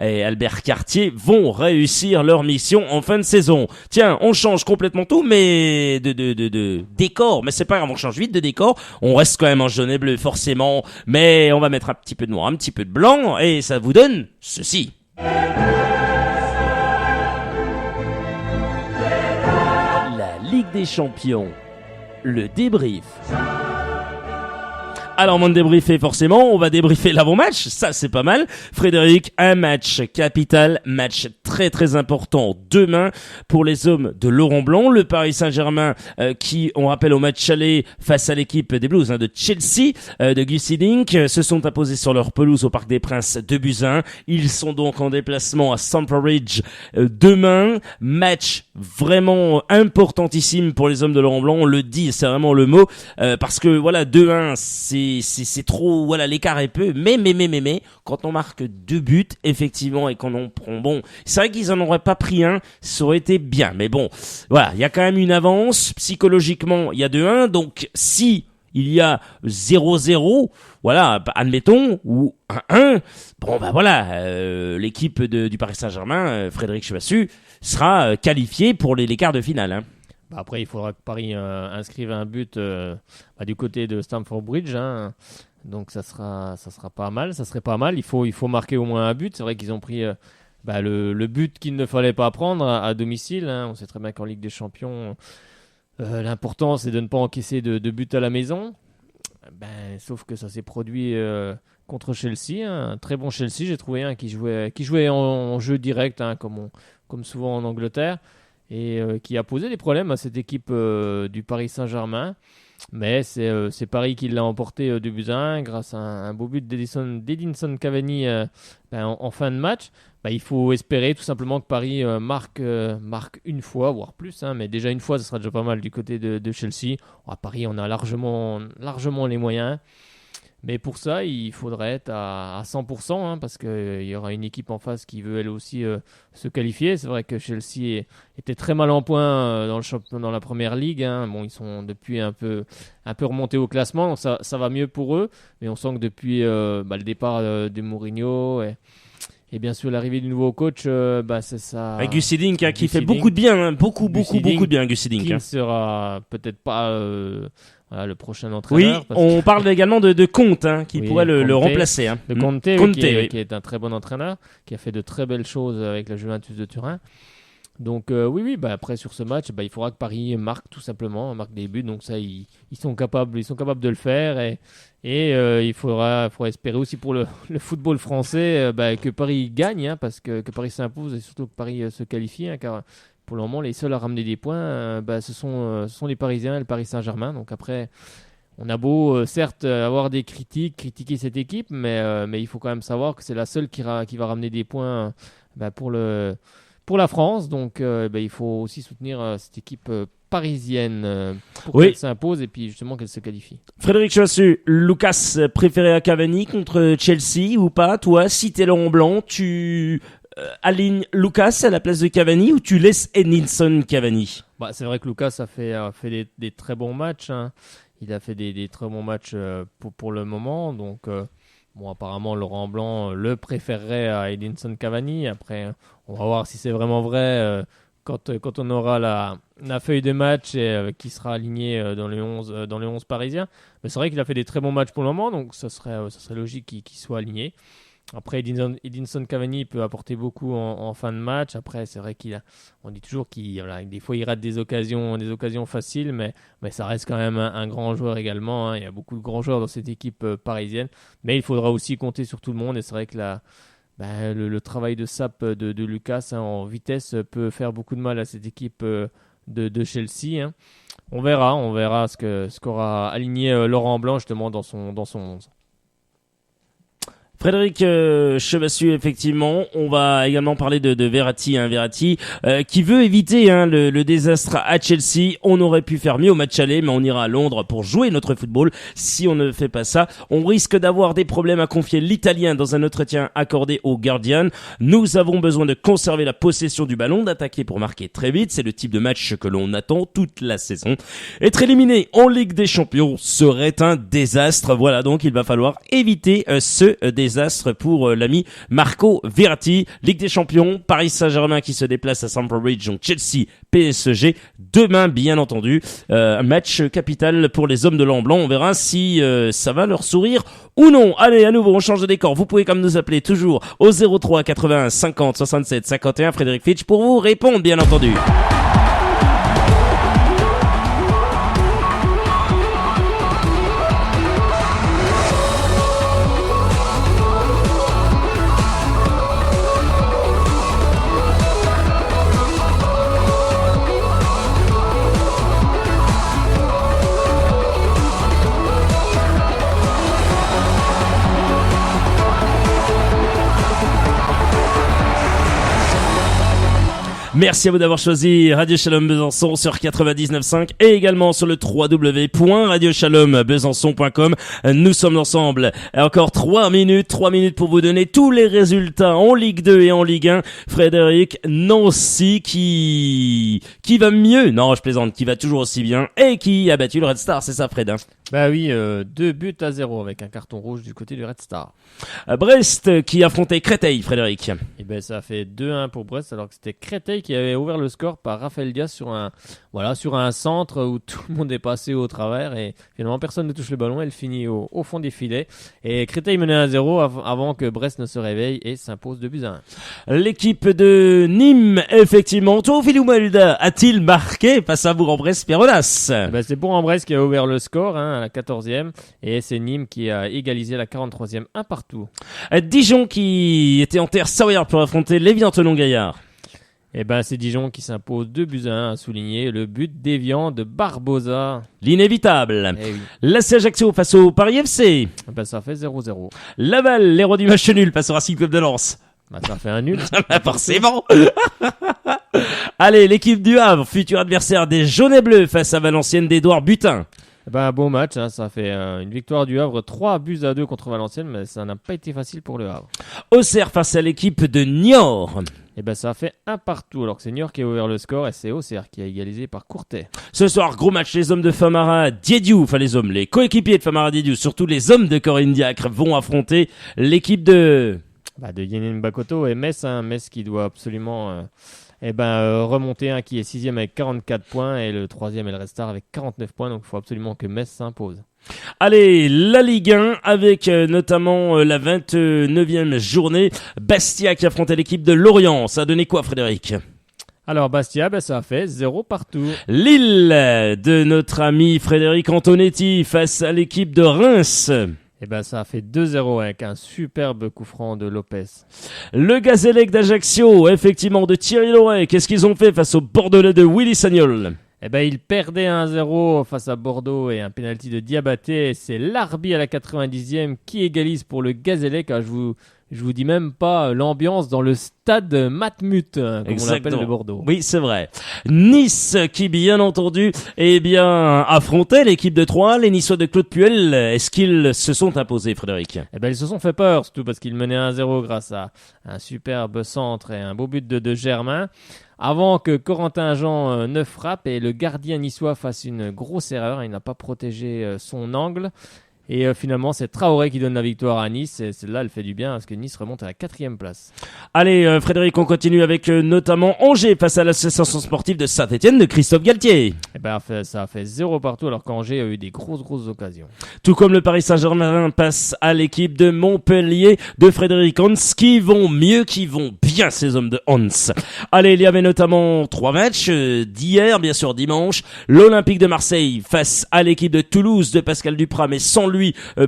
et Albert Cartier vont réussir leur mission en fin de saison. Tiens, on change complètement tout, mais de décor. Mais c'est pas grave, on change vite de décor. On reste quand même en jaune et bleu, forcément. Mais on va mettre un petit peu de noir, un petit peu de blanc, et ça vous donne ceci. La Ligue des Champions. Le débrief. Alors, on débriefer forcément, on va débriefer l'avant-match, ça c'est pas mal. Frédéric, un match capital, match très très important demain pour les hommes de Laurent Blanc. Le Paris Saint-Germain qui, on rappelle au match aller face à l'équipe des Blues de Chelsea, de Gus Hiddink, se sont imposés sur leur pelouse au Parc des Princes de Buzyn. Ils sont donc en déplacement à Stamford Bridge demain. Match vraiment importantissime pour les hommes de Laurent Blanc, on le dit, c'est vraiment le mot, parce que voilà, 2-1, c'est trop, voilà, l'écart est peu, mais, quand on marque 2 buts, effectivement, et qu'on en prend, c'est vrai qu'ils en auraient pas pris un, ça aurait été bien, mais bon, voilà, il y a quand même une avance, psychologiquement, il y a 2-1, donc si il y a 0-0, voilà, admettons, ou 1-1, l'équipe du Paris Saint-Germain, Frédéric Chevassu, sera qualifiée pour les quarts de finale, Après, il faudra que Paris inscrive un but du côté de Stamford Bridge. Donc, ça sera pas mal. Ça serait pas mal. Il faut marquer au moins un but. C'est vrai qu'ils ont pris le but qu'il ne fallait pas prendre à domicile. On sait très bien qu'en Ligue des Champions, l'important, c'est de ne pas encaisser de but à la maison. Sauf que ça s'est produit contre Chelsea. Un très bon Chelsea, j'ai trouvé, qui jouait en jeu direct, comme souvent en Angleterre. Et qui a posé des problèmes à cette équipe du Paris Saint-Germain. Mais c'est Paris qui l'a emporté 2-1 grâce à un beau but d'Edinson Cavani en fin de match. Il faut espérer tout simplement que Paris marque une fois, voire plus. Mais déjà une fois, ce sera déjà pas mal du côté de Chelsea. À Paris, on a largement les moyens. Mais pour ça, il faudrait être à 100%, parce qu'il y aura une équipe en face qui veut elle aussi se qualifier. C'est vrai que Chelsea était très mal en point dans la première ligue. Ils sont depuis un peu remontés au classement, donc ça va mieux pour eux. Mais on sent que depuis le départ de Mourinho Et bien sûr, l'arrivée du nouveau coach, c'est ça. Gus Hiddink qui Gus fait Hiddink. beaucoup de bien, hein, beaucoup Gus de bien, Gus Hiddink. Qui Hein. ne sera peut-être pas le prochain entraîneur. Oui, on parle également de Conte, hein, qui pourrait le Conte. remplacer. Hein. De Conte, qui est un très bon entraîneur, qui a fait de très belles choses avec la Juventus de Turin. Donc après sur ce match, il faudra que Paris marque tout simplement, marque des buts. Donc ça, ils sont capables de le faire et il faudra espérer aussi pour le football français que Paris gagne, hein, parce que Paris s'impose et surtout que Paris se qualifie, hein, car pour le moment les seuls à ramener des points, ce sont les Parisiens et le Paris Saint-Germain. Donc après, on a beau certes avoir des critiquer cette équipe, mais il faut quand même savoir que c'est la seule qui va ramener des points pour la France. Donc il faut aussi soutenir cette équipe parisienne pour qu'elle s'impose et puis justement qu'elle se qualifie. Frédéric Chassu, Lucas préféré à Cavani contre Chelsea ou pas? Toi, si t'es Laurent Blanc, tu alignes Lucas à la place de Cavani ou tu laisses Edinson Cavani? C'est vrai que Lucas a fait des très bons matchs, hein. Il a fait des très bons matchs pour le moment. Donc apparemment Laurent Blanc le préférerait à Edinson Cavani. Après, on va voir si c'est vraiment vrai quand on aura la feuille de match et qui sera alignée dans les 11 parisiens. Mais c'est vrai qu'il a fait des très bons matchs pour le moment, donc ça serait logique qu'il soit aligné. Après, Edinson Cavani peut apporter beaucoup en fin de match. Après, c'est vrai on dit toujours des fois il rate des occasions faciles, mais ça reste quand même un grand joueur également, hein. Il y a beaucoup de grands joueurs dans cette équipe parisienne, mais il faudra aussi compter sur tout le monde. Et c'est vrai que le travail de sape de Lucas, hein, en vitesse peut faire beaucoup de mal à cette équipe de Chelsea, hein. On verra ce qu'aura aligné Laurent Blanc justement dans son 11. Frédéric Chevassu, effectivement, on va également parler de Verratti, hein, Verratti qui veut éviter le désastre à Chelsea. On aurait pu faire mieux au match aller, mais on ira à Londres pour jouer notre football. Si on ne fait pas ça, on risque d'avoir des problèmes à confier l'Italien dans un entretien accordé au Guardian. Nous avons besoin de conserver la possession du ballon, d'attaquer pour marquer très vite. C'est le type de match que l'on attend toute la saison. Être éliminé en Ligue des Champions serait un désastre. Voilà, donc il va falloir éviter ce désastre pour l'ami Marco Verratti. Ligue des Champions, Paris Saint-Germain qui se déplace à Stamford Bridge, donc Chelsea, PSG, demain bien entendu. Un match capital pour les hommes de l'an blanc. On verra si ça va leur sourire ou non. Allez, à nouveau, on change de décor. Vous pouvez comme nous appeler toujours au 03 81 50 67 51. Frédéric Fitch pour vous répondre, bien entendu. Merci à vous d'avoir choisi Radio Shalom Besançon sur 99.5 et également sur le www.radioshalombesançon.com. Nous sommes ensemble. Encore 3 minutes pour vous donner tous les résultats en Ligue 2 et en Ligue 1. Frédéric, Nancy qui va mieux. Non, je plaisante, qui va toujours aussi bien et qui a battu le Red Star, c'est ça Fred, hein? 2-0 avec un carton rouge du côté du Red Star. Brest qui affrontait Créteil, Frédéric. Et ça fait 2-1 pour Brest, alors que c'était Créteil qui avait ouvert le score par Raphaël Diaz sur un centre où tout le monde est passé au travers et finalement personne ne touche le ballon. Elle finit au fond des filets et Créteil menait 1-0 avant que Brest ne se réveille et s'impose 2-1. L'équipe de Nîmes, effectivement, Théophile Oumalda a-t-il marqué face à Bourg-en-Bresse Péronas? C'est Bourg-en-Bresse qui a ouvert le score, hein, à la 14e et c'est Nîmes qui a égalisé à la 43e 1-1. Dijon qui était en terre savoyarde pour affronter l'Évian-Tonon-Gaillard. C'est Dijon qui s'impose 2-1, à souligner le but d'Évian de Barbosa. L'inévitable. L'AC Ajaccio face au Paris FC. Ça fait 0-0. Laval, l'héros du match nul face au Racing Club de Lens. Ça fait un nul. Forcément. Allez, l'équipe du Havre, futur adversaire des jaunes et bleus face à Valenciennes d'Édouard Butin. Un bon match, hein, ça fait une victoire du Havre, 3-2 contre Valenciennes, mais ça n'a pas été facile pour le Havre. Auxerre face à l'équipe de Niort. Ça a fait 1-1, alors que c'est Niort qui a ouvert le score et c'est Auxerre qui a égalisé par Courtet. Ce soir, gros match, les hommes de Famara Diédiou, les coéquipiers de Famara Diédiou, surtout les hommes de Corinne Diacre vont affronter l'équipe de De Yenin Bakoto et Metz, Metz qui doit absolument remonter, qui est 6e avec 44 points et le 3e est le Red Star avec 49 points, donc il faut absolument que Metz s'impose. Allez, la Ligue 1 avec notamment la 29e journée, Bastia qui affrontait l'équipe de Lorient. Ça a donné quoi, Frédéric ? Alors Bastia, ça a fait 0 partout. Lille de notre ami Frédéric Antonetti face à l'équipe de Reims. Ça a fait 2-0 avec un superbe coup franc de Lopez. Le Gazélec d'Ajaccio, effectivement, de Thierry Loret. Qu'est-ce qu'ils ont fait face au Bordelais de Willy Sagnol ? Ils perdaient 1-0 face à Bordeaux et un pénalty de Diabaté. C'est Larbi à la 90e qui égalise pour le Gazélec. Je vous dis même pas l'ambiance dans le stade Matmut, comme on l'appelle de Bordeaux. Oui, c'est vrai. Nice qui, bien entendu, affrontait l'équipe de Troyes, les Niçois de Claude Puel. Est-ce qu'ils se sont imposés, Frédéric ? Ils se sont fait peur, surtout parce qu'ils menaient 1-0 grâce à un superbe centre et un beau but de Germain. Avant que Corentin Jean ne frappe et le gardien niçois fasse une grosse erreur, il n'a pas protégé son angle. Et finalement, c'est Traoré qui donne la victoire à Nice. Et celle-là, elle fait du bien parce que Nice remonte à la 4e place. Allez, Frédéric, on continue avec notamment Angers face à l'association sportive de Saint-Etienne de Christophe Galtier. Ça a fait 0 partout alors qu'Angers a eu des grosses occasions. Tout comme le Paris Saint-Germain passe à l'équipe de Montpellier de Frédéric Hans qui vont bien ces hommes de Hans. Allez, il y avait notamment 3 matchs d'hier, bien sûr dimanche. L'Olympique de Marseille face à l'équipe de Toulouse de Pascal Duprat, mais sans lui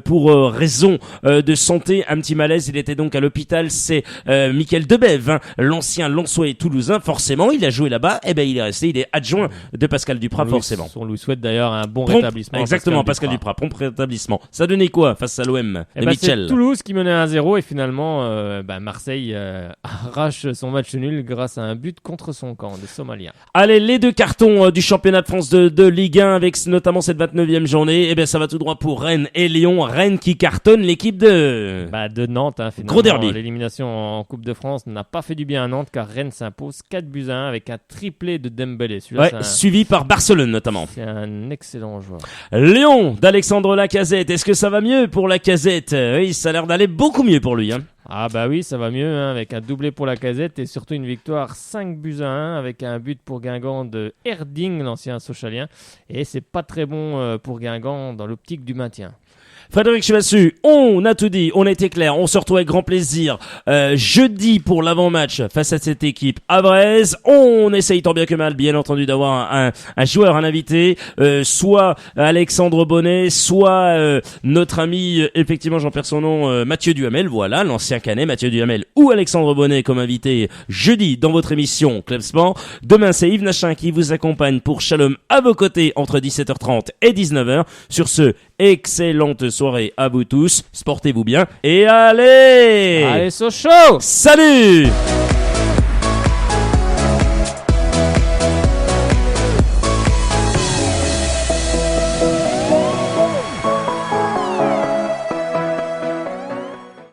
pour raison de santé, un petit malaise. Il était donc à l'hôpital. C'est Mickaël Debève, l'ancien Lensois et Toulousain. Forcément, il a joué là-bas. Il est resté. Il est adjoint de Pascal Duprat, forcément. On lui souhaite d'ailleurs un bon rétablissement. Exactement, Pascal Duprat. Prompt rétablissement. Ça donnait quoi face à l'OM de Mitchell ? C'est Toulouse qui menait 1-0 et finalement Marseille arrache son match nul grâce à un but contre son camp des Somaliens. Allez, les 2 cartons du championnat de France de Ligue 1 avec notamment cette 29e journée. Ça va tout droit pour Rennes et Lyon. Rennes qui cartonne l'équipe de Nantes. Finalement, gros derby. L'élimination en Coupe de France n'a pas fait du bien à Nantes car Rennes s'impose 4-1 avec un triplé de Dembélé. Suivi par Barcelone notamment. C'est un excellent joueur. Lyon d'Alexandre Lacazette. Est-ce que ça va mieux pour Lacazette ? Oui, ça a l'air d'aller beaucoup mieux pour lui. Oui, ça va mieux avec un doublé pour Lacazette et surtout une victoire 5-1 avec un but pour Guingamp de Erding, l'ancien Sochalien. Et c'est pas très bon pour Guingamp dans l'optique du maintien. Frédéric Chevassu, on a tout dit, on a été clair, on se retrouve avec grand plaisir jeudi pour l'avant-match face à cette équipe à Brest. On essaye tant bien que mal, bien entendu, d'avoir un joueur, un invité, soit Alexandre Bonnet, soit notre ami, effectivement j'en perds son nom, Mathieu Duhamel, voilà, l'ancien Canet, Mathieu Duhamel ou Alexandre Bonnet comme invité jeudi dans votre émission Club Sport. Demain c'est Yves Nachin qui vous accompagne pour Shalom à vos côtés entre 17h30 et 19h. Sur ce, excellente soirée à vous tous, sportez-vous bien et allez Sochaux, salut.